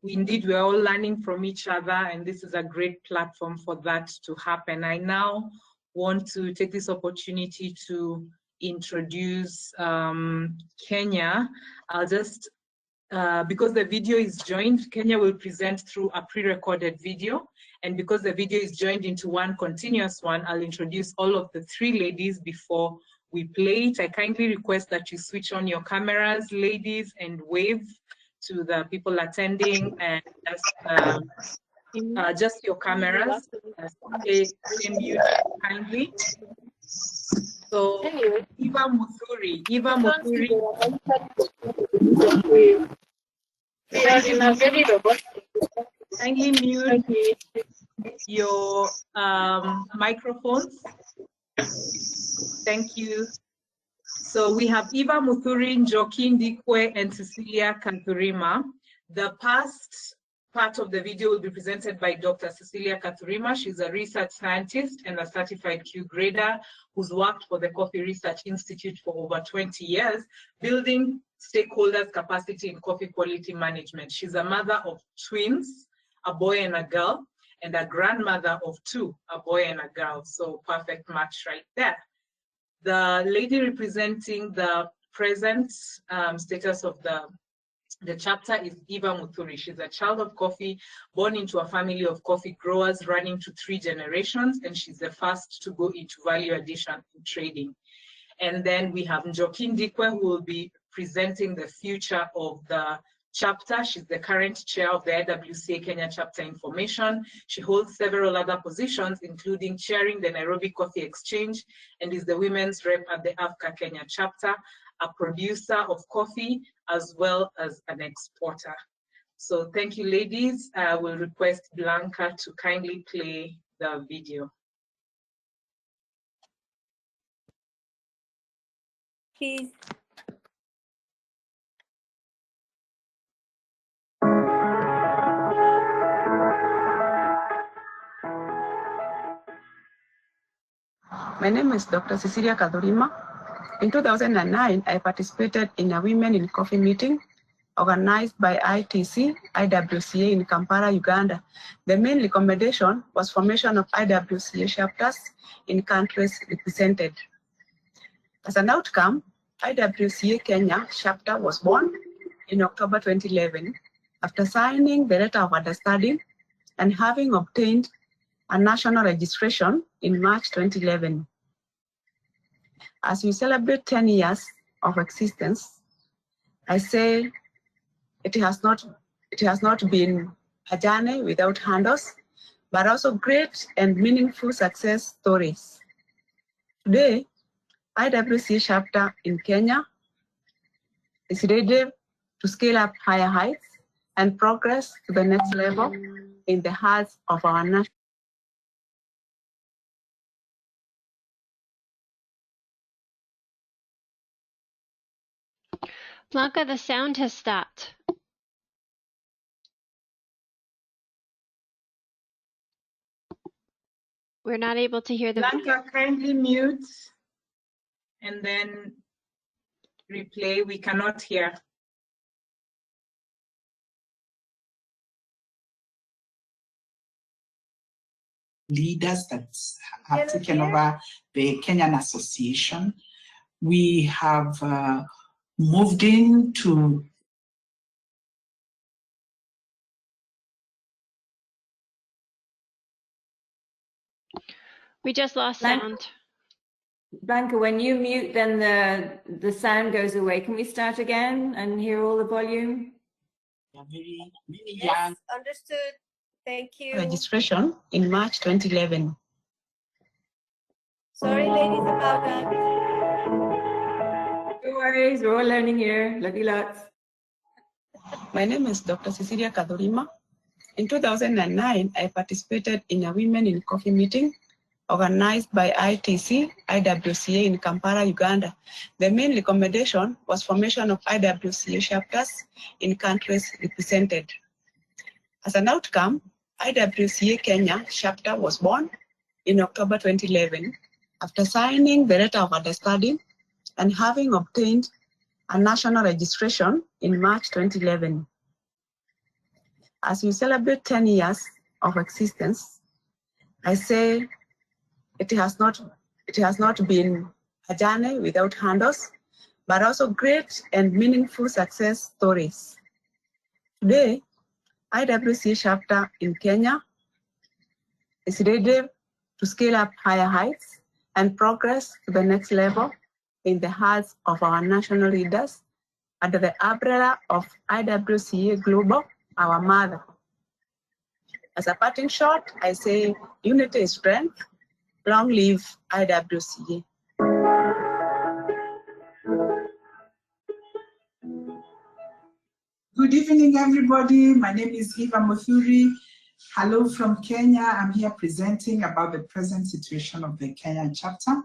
Speaker 9: Indeed, we're all learning from each other, and this is a great platform for that to happen. I now want to take this opportunity to introduce Kenya. I'll just, because the video is joined, Kenya will present through a pre-recorded video. And because the video is joined into one continuous one, I'll introduce all of the 3 ladies before we play it. I kindly request that you switch on your cameras, ladies, and wave to the people attending, and just your cameras. Stay mute kindly. So
Speaker 12: Anyway.
Speaker 9: Eva Muthuri.
Speaker 12: We are in a very robust.
Speaker 9: Kindly mute your microphones. Thank you. So we have Eva Muthuri, Njoki Ndikwe, and Cecilia Katurima. The past part of the video will be presented by Dr. Cecilia Katurima. She's a research scientist and a certified Q grader who's worked for the Coffee Research Institute for over 20 years, building stakeholders' capacity in coffee quality management. She's a mother of twins, a boy and a girl, and a grandmother of two, a boy and a girl. So perfect match right there. The lady representing the present status of the chapter is Eva Muthuri. She's a child of coffee, born into a family of coffee growers running to 3 generations, and she's the first to go into value addition in trading. And then we have Njoki Ndikwe, who will be presenting the future of the chapter. She's the current chair of the IWCA Kenya Chapter Information. She holds several other positions, including chairing the Nairobi Coffee Exchange, and is the women's rep at the IWCA Kenya Chapter, a producer of coffee, as well as an exporter. So thank you, ladies. I will request Blanca to kindly play the video.
Speaker 1: Please.
Speaker 13: My name is Dr. Cecilia Kadurima. In 2009, I participated in a Women in Coffee meeting organized by IWCA in Kampala, Uganda. The main recommendation was formation of IWCA chapters in countries represented. As an outcome, IWCA Kenya chapter was born in October 2011 after signing the letter of understanding and having obtained a national registration in March 2011. As we celebrate 10 years of existence, I say it has not been a journey without hurdles, but also great and meaningful success stories. Today, IWCA chapter in Kenya is ready to scale up higher heights and progress to the next level in the hearts of our nation.
Speaker 14: Blanca, the sound has stopped. We're not able to hear the
Speaker 9: Blanca,
Speaker 14: video.
Speaker 9: kindly mute and then replay. We cannot hear.
Speaker 15: Leaders that have taken over the Kenyan Association. We have moved into
Speaker 14: We just lost sound.
Speaker 16: Blanca, when you mute, then the sound goes away. Can we start again and hear all the volume?
Speaker 1: Yes, understood. Thank you.
Speaker 13: Registration in March 2011.
Speaker 1: Sorry, ladies, about that.
Speaker 16: No worries, we're all learning here. Love you lots.
Speaker 13: My name is Dr. Cecilia Kadurima. In 2009, I participated in a Women in Coffee meeting organized by IWCA in Kampala, Uganda. The main recommendation was formation of IWCA chapters in countries represented. As an outcome, IWCA Kenya chapter was born in October 2011 after signing the letter of understanding and having obtained a national registration in March 2011. As we celebrate 10 years of existence, I say it has not been a journey without hurdles, but also great and meaningful success stories. Today, IWCA chapter in Kenya is ready to scale up higher heights and progress to the next level in the hearts of our national leaders under the umbrella of IWCA Global, our mother. As a parting shot, I say unity is strength. Long live IWCA.
Speaker 15: Good evening, everybody. My name is Eva Muthuri. Hello from Kenya. I'm here presenting about the present situation of the Kenyan chapter.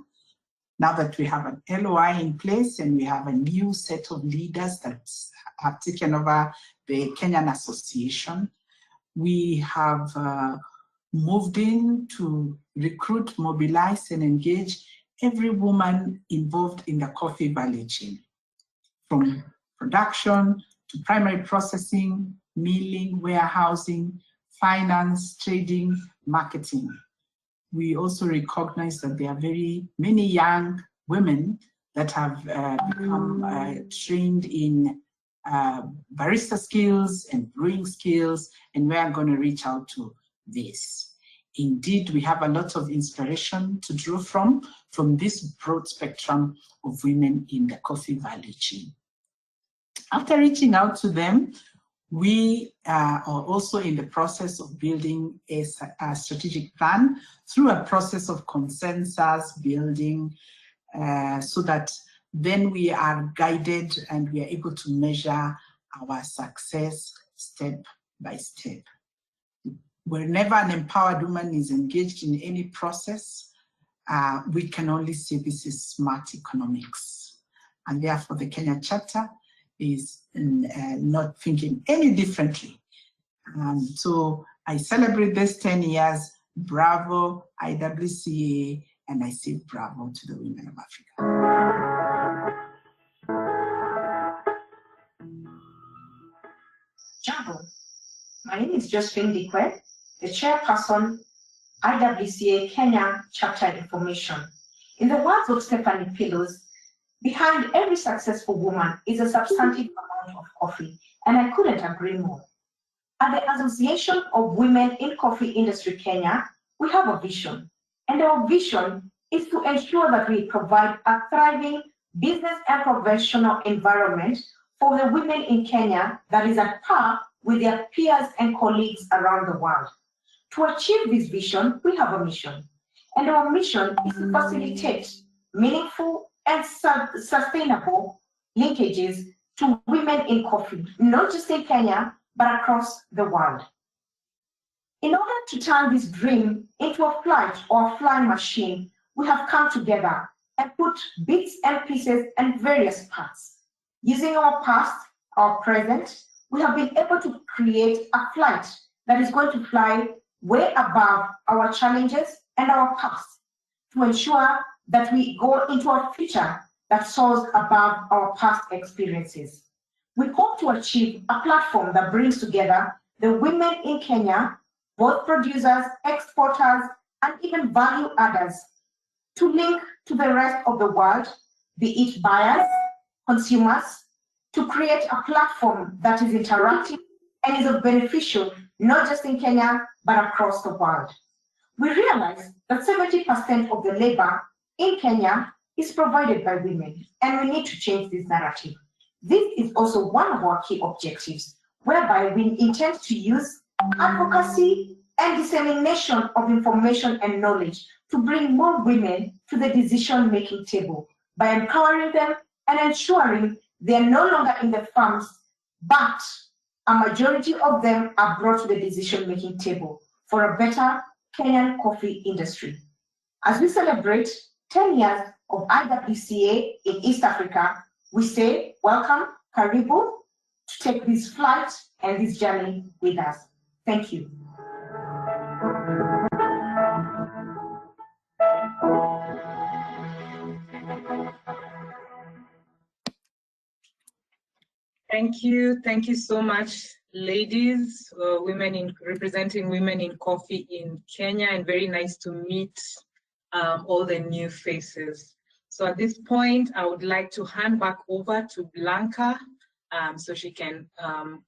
Speaker 15: Now that we have an LOI in place and we have a new set of leaders that have taken over the Kenyan Association, we have moved in to recruit, mobilize, and engage every woman involved in the coffee value chain, from production to primary processing, milling, warehousing, finance, trading, marketing. We also recognize that there are very many young women that have become trained in barista skills and brewing skills, and we are going to reach out to this. Indeed, we have a lot of inspiration to draw from this broad spectrum of women in the coffee value chain. After reaching out to them, we are also in the process of building a strategic plan through a process of consensus building so that then we are guided and we are able to measure our success step by step. Whenever an empowered woman is engaged in any process, we can only say this is smart economics. And therefore the Kenya chapter is not thinking any differently. So I celebrate this 10 years. Bravo, IWCA, and I say bravo to the women of Africa.
Speaker 17: Jambo, my name is Josephine Dikwe, the chairperson, IWCA Kenya Chapter Information. In the words of Stephanie Pillows, behind every successful woman is a substantive amount of coffee, and I couldn't agree more. At the Association of Women in Coffee Industry Kenya, we have a vision, and our vision is to ensure that we provide a thriving business and professional environment for the women in Kenya that is at par with their peers and colleagues around the world. To achieve this vision, we have a mission, and our mission is to facilitate meaningful and sustainable linkages to women in coffee, not just in Kenya, but across the world. In order to turn this dream into a flight or a flying machine, we have come together and put bits and pieces and various parts. Using our past, our present, we have been able to create a flight that is going to fly way above our challenges and our past to ensure that we go into a future that soars above our past experiences. We hope to achieve a platform that brings together the women in Kenya, both producers, exporters, and even value adders, to link to the rest of the world, be it buyers, consumers, to create a platform that is interactive and is beneficial not just in Kenya, but across the world. We realize that 70% of the labor in Kenya is provided by women, and we need to change this narrative. This is also one of our key objectives, whereby we intend to use advocacy and dissemination of information and knowledge to bring more women to the decision-making table by empowering them and ensuring they are no longer in the farms, but a majority of them are brought to the decision-making table for a better Kenyan coffee industry. As we celebrate 10 years of IWCA in East Africa, we say, welcome, karibu, to take this flight and this journey with us. Thank you.
Speaker 9: Thank you so much, ladies, representing women in coffee in Kenya, and very nice to meet all the new faces. So at this point, I would like to hand back over to Blanca so she can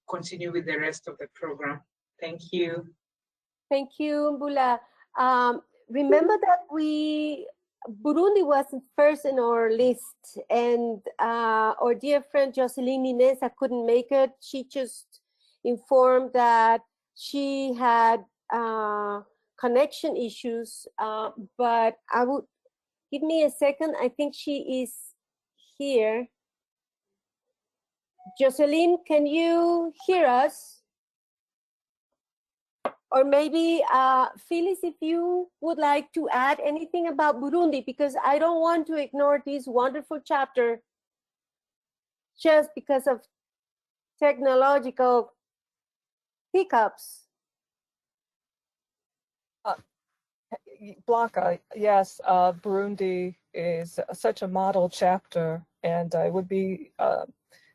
Speaker 9: continue with the rest of the program. Thank you.
Speaker 1: Thank you, Mbula. Remember that Burundi was first in our list, and our dear friend Jocelyn Inesa couldn't make it. She just informed that she had connection issues, but I would give me a second. I think she is here. Jocelyn, can you hear us? Or maybe Phyllis, if you would like to add anything about Burundi, because I don't want to ignore this wonderful chapter just because of technological hiccups.
Speaker 2: Blanca, yes, Burundi is such a model chapter, and it would be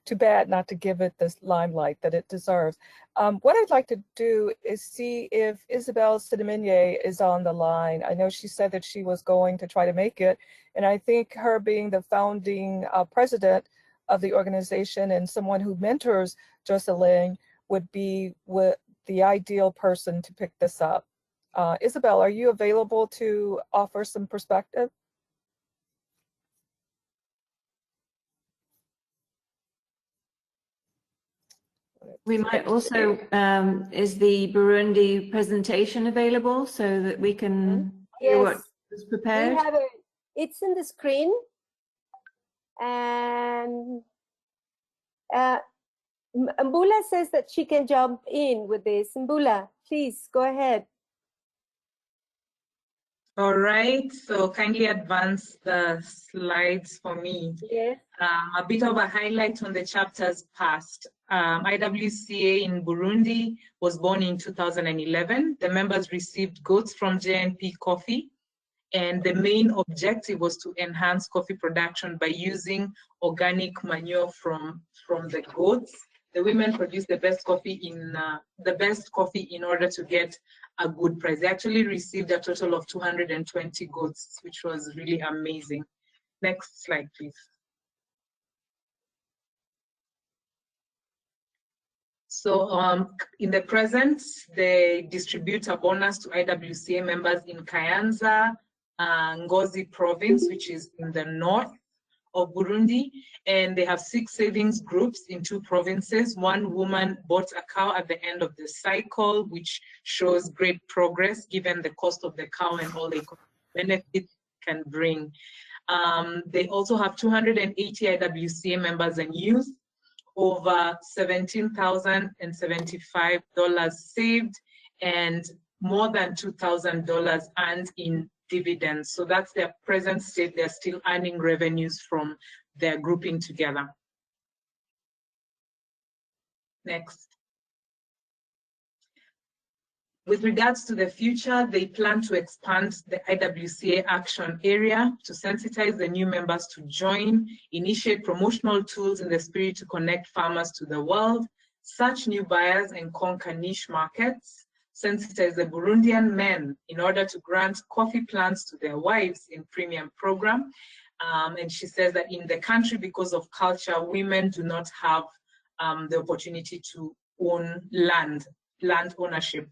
Speaker 2: too bad not to give it this limelight that it deserves. What I'd like to do is see if Isabel Sidiminye is on the line. I know she said that she was going to try to make it, and I think her being the founding president of the organization and someone who mentors Jocelyn would be the ideal person to pick this up. Isabel, are you available to offer some perspective?
Speaker 16: We might also, is the Burundi presentation available so that we can hear what was prepared?
Speaker 1: We have it. It's in the screen. And Mbula says that she can jump in with this. Mbula, please go ahead.
Speaker 9: All right, so kindly advance the slides for me.
Speaker 1: Yes.
Speaker 9: A bit of a highlight on the chapters past. IWCA in Burundi was born in 2011. The members received goats from JNP Coffee, and the main objective was to enhance coffee production by using organic manure from the goats. The women produced the best coffee in order to get a good price. They actually received a total of 220 goats, which was really amazing. Next slide, please. So in the present, they distribute a bonus to IWCA members in Kayanza, Ngozi province, which is in the north of Burundi, and they have 6 savings groups in 2 provinces. One woman bought a cow at the end of the cycle, which shows great progress given the cost of the cow and all the benefits it can bring. They also have 280 IWCA members and youth, over $17,075 saved, and more than $2,000 earned in dividends. So that's their present state. They're still earning revenues from their grouping together. Next. With regards to the future, they plan to expand the IWCA action area to sensitize the new members to join, initiate promotional tools in the spirit to connect farmers to the world, search new buyers and conquer niche markets, sensitize the Burundian men in order to grant coffee plants to their wives in premium program. And she says that in the country, because of culture, women do not have the opportunity to own land ownership.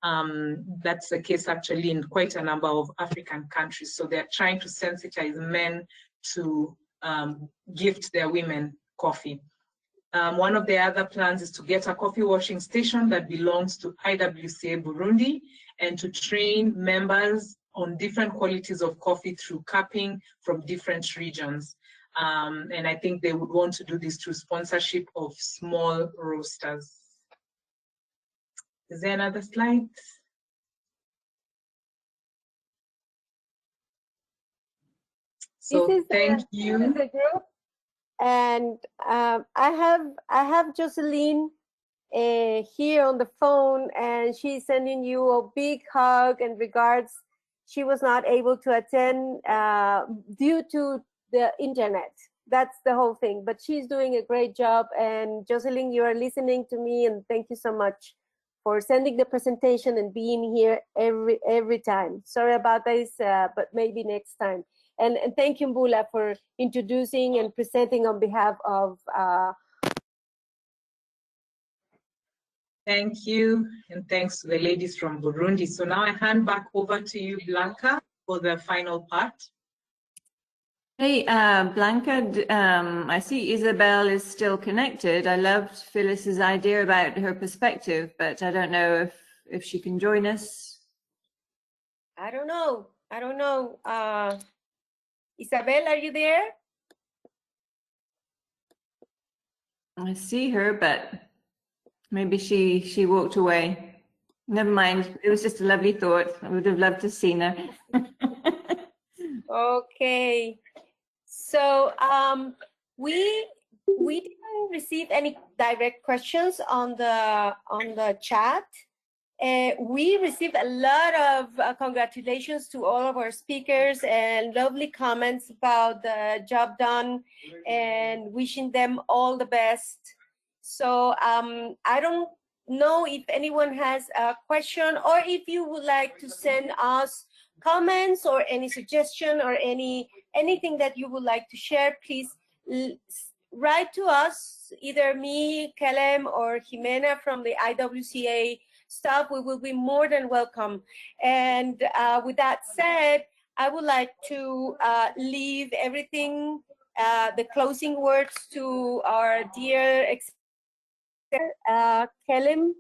Speaker 9: That's the case actually in quite a number of African countries. So they're trying to sensitize men to gift their women coffee. One of the other plans is to get a coffee washing station that belongs to IWCA Burundi and to train members on different qualities of coffee through cupping from different regions. And I think they would want to do this through sponsorship of small roasters. Is there another slide? So thank you.
Speaker 1: This is the group. And I have Jocelyn here on the phone, and she's sending you a big hug and regards. She was not able to attend due to the internet. That's the whole thing, but she's doing a great job. And Jocelyn, you are listening to me, and thank you so much for sending the presentation and being here every time. Sorry about this, but maybe next time. And thank you, Mbula, for introducing and presenting on behalf of.
Speaker 9: Thank you, and thanks to the ladies from Burundi. So now I hand back over to you, Blanca, for the final part.
Speaker 16: Hey, Blanca, I see Isabel is still connected. I loved Phyllis's idea about her perspective, but I don't know if she can join us.
Speaker 1: I don't know. Isabel, are you there?
Speaker 16: I see her, but maybe she walked away. Never mind. It was just a lovely thought. I would have loved to have seen her.
Speaker 1: Okay. So we didn't receive any direct questions on the chat. We received a lot of congratulations to all of our speakers and lovely comments about the job done and wishing them all the best. So I don't know if anyone has a question, or if you would like to send us comments or any suggestion or anything that you would like to share, please write to us, either me, Kelem, or Jimena from the IWCA staff. We will be more than welcome. And with that said, I would like to leave everything, the closing words to our dear Kelem.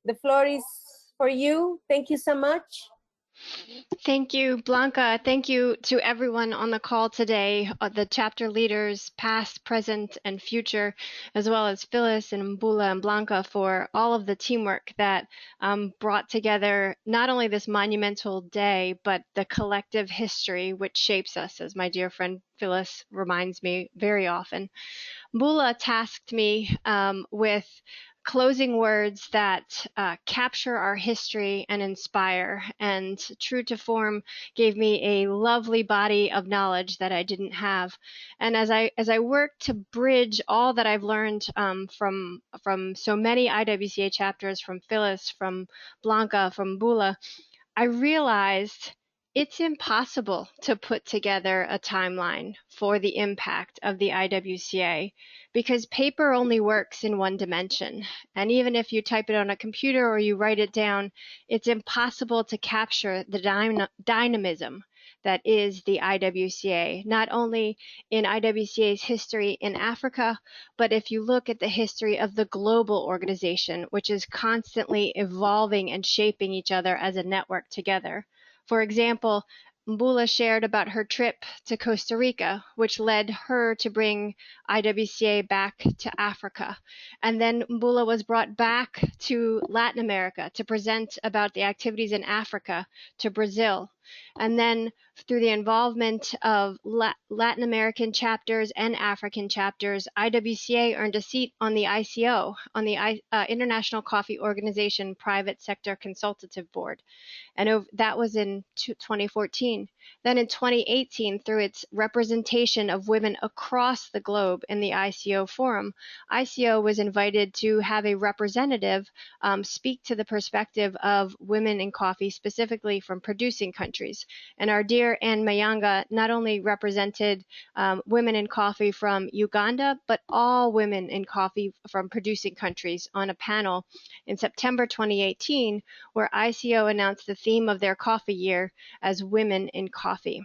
Speaker 1: The floor is for you. Thank you so much.
Speaker 14: Thank you, Blanca. Thank you to everyone on the call today, the chapter leaders, past, present, and future, as well as Phyllis and Mbula and Blanca for all of the teamwork that brought together not only this monumental day, but the collective history which shapes us, as my dear friend Phyllis reminds me very often. Mbula tasked me with closing words that capture our history and inspire, and true to form gave me a lovely body of knowledge that I didn't have. And as I work to bridge all that I've learned from so many IWCA chapters, from Phyllis, from Blanca, from Mbula, I realized it's impossible to put together a timeline for the impact of the IWCA, because paper only works in one dimension. And even if you type it on a computer or you write it down, it's impossible to capture the dynamism that is the IWCA, not only in IWCA's history in Africa, but if you look at the history of the global organization, which is constantly evolving and shaping each other as a network together. For example, Mbula shared about her trip to Costa Rica, which led her to bring IWCA back to Africa. And then Mbula was brought back to Latin America to present about the activities in Africa to Brazil. And then through the involvement of Latin American chapters and African chapters, IWCA earned a seat on the ICO, on the International Coffee Organization Private Sector Consultative Board. And that was in 2014. Then in 2018, through its representation of women across the globe in the ICO forum, ICO was invited to have a representative speak to the perspective of women in coffee, specifically from producing countries. And our dear Anne Mayanga not only represented women in coffee from Uganda, but all women in coffee from producing countries on a panel in September 2018, where ICO announced the theme of their coffee year as Women in Coffee.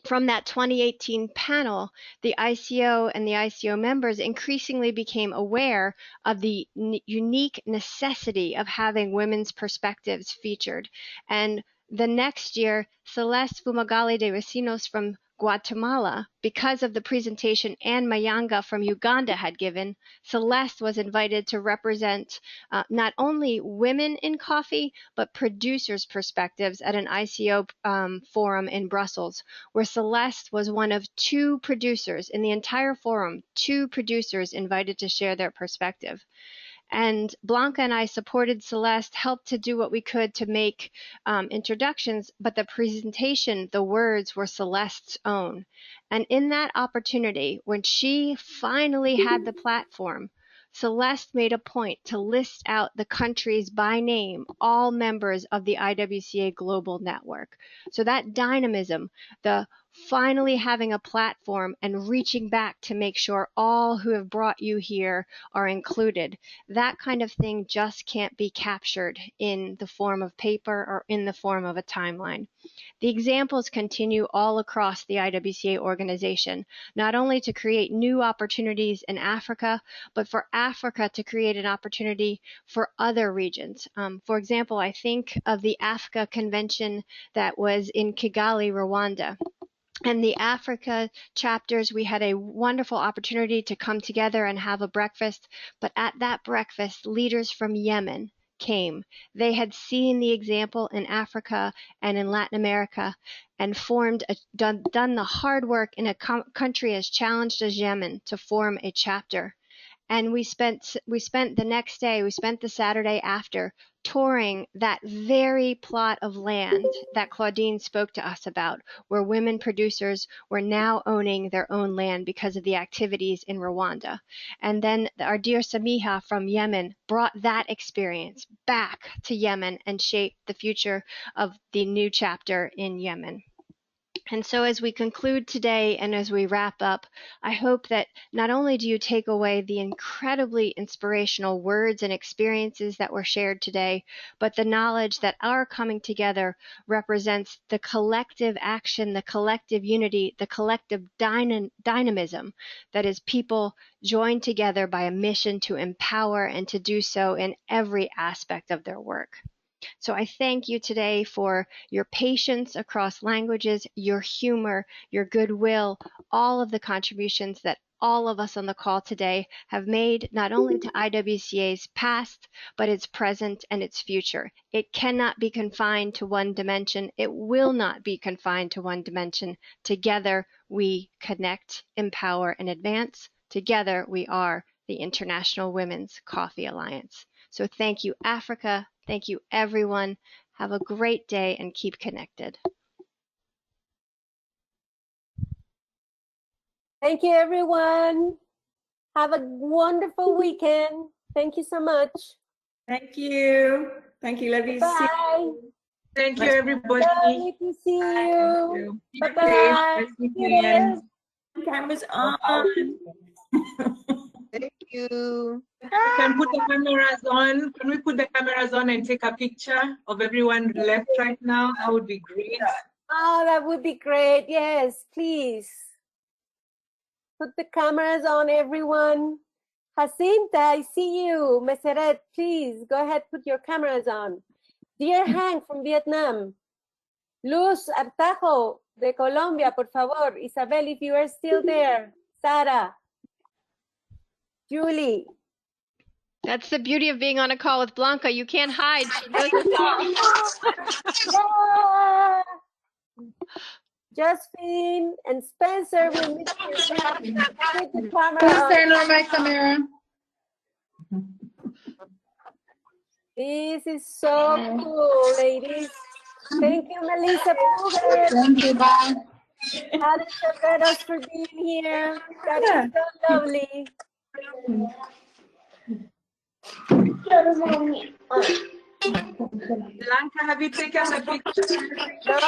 Speaker 14: From that 2018 panel, the ICO and the ICO members increasingly became aware of the unique necessity of having women's perspectives featured. And the next year, Celeste Fumagalli de Recinos from Guatemala, because of the presentation Anne Mayanga from Uganda had given, Celeste was invited to represent not only women in coffee, but producers' perspectives at an ICO forum in Brussels, where Celeste was one of two producers in the entire forum, two producers invited to share their perspective. And Blanca and I supported Celeste, helped to do what we could to make introductions, but the presentation, the words were Celeste's own. And in that opportunity, when she finally had the platform, Celeste made a point to list out the countries by name, all members of the IWCA Global Network. So that dynamism, the finally having a platform and reaching back to make sure all who have brought you here are included, that kind of thing just can't be captured in the form of paper or in the form of a timeline. The examples continue all across the IWCA organization, not only to create new opportunities in Africa, but for Africa to create an opportunity for other regions. For example, I think of the AFCA convention that was in Kigali, Rwanda. And the Africa chapters, we had a wonderful opportunity to come together and have a breakfast. But at that breakfast, leaders from Yemen came. They had seen the example in Africa and in Latin America and done the hard work in a country as challenged as Yemen to form a chapter. And we spent the next day, we spent the Saturday after touring that very plot of land that Claudine spoke to us about, where women producers were now owning their own land because of the activities in Rwanda. And then our dear Samiha from Yemen brought that experience back to Yemen and shaped the future of the new chapter in Yemen. And so as we conclude today and as we wrap up, I hope that not only do you take away the incredibly inspirational words and experiences that were shared today, but the knowledge that our coming together represents the collective action, the collective unity, the collective dynamism that is people joined together by a mission to empower and to do so in every aspect of their work. So I thank you today for your patience across languages, your humor, your goodwill, all of the contributions that all of us on the call today have made, not only to IWCA's past, but its present and its future. It cannot be confined to one dimension. It will not be confined to one dimension. Together we connect, empower, and advance. Together we are the International Women's Coffee Alliance. So thank you, Africa. Thank you, everyone. Have a great day and keep connected.
Speaker 1: Thank you, everyone. Have a wonderful weekend. Thank you so much.
Speaker 10: Thank you. Thank you. Love you.
Speaker 1: Bye.
Speaker 9: Thank you, everybody.
Speaker 1: Lovely to see you. Bye-bye.
Speaker 10: Cameras on.
Speaker 9: Thank you. We can put the cameras on. Can we put the cameras on and take a picture of everyone left right now? That would be great.
Speaker 1: Oh, that would be great. Yes, please. Put the cameras on, everyone. Jacinta, I see you. Meseret, please go ahead, put your cameras on. Dear Hank from Vietnam. Luz Artajo de Colombia, por favor. Isabel, if you are still there. Sara. Julie.
Speaker 14: That's the beauty of being on a call with Blanca. You can't hide. She knows it's all.
Speaker 1: Josephine and Spencer will meet you. Put the camera
Speaker 8: Please
Speaker 1: on.
Speaker 8: turn on my camera.
Speaker 1: This is so cool, ladies. Thank you, Melissa.
Speaker 8: Thank you, bye.
Speaker 1: Alex for being here. That is so lovely.
Speaker 9: Blanca, have you taken the picture?
Speaker 1: No.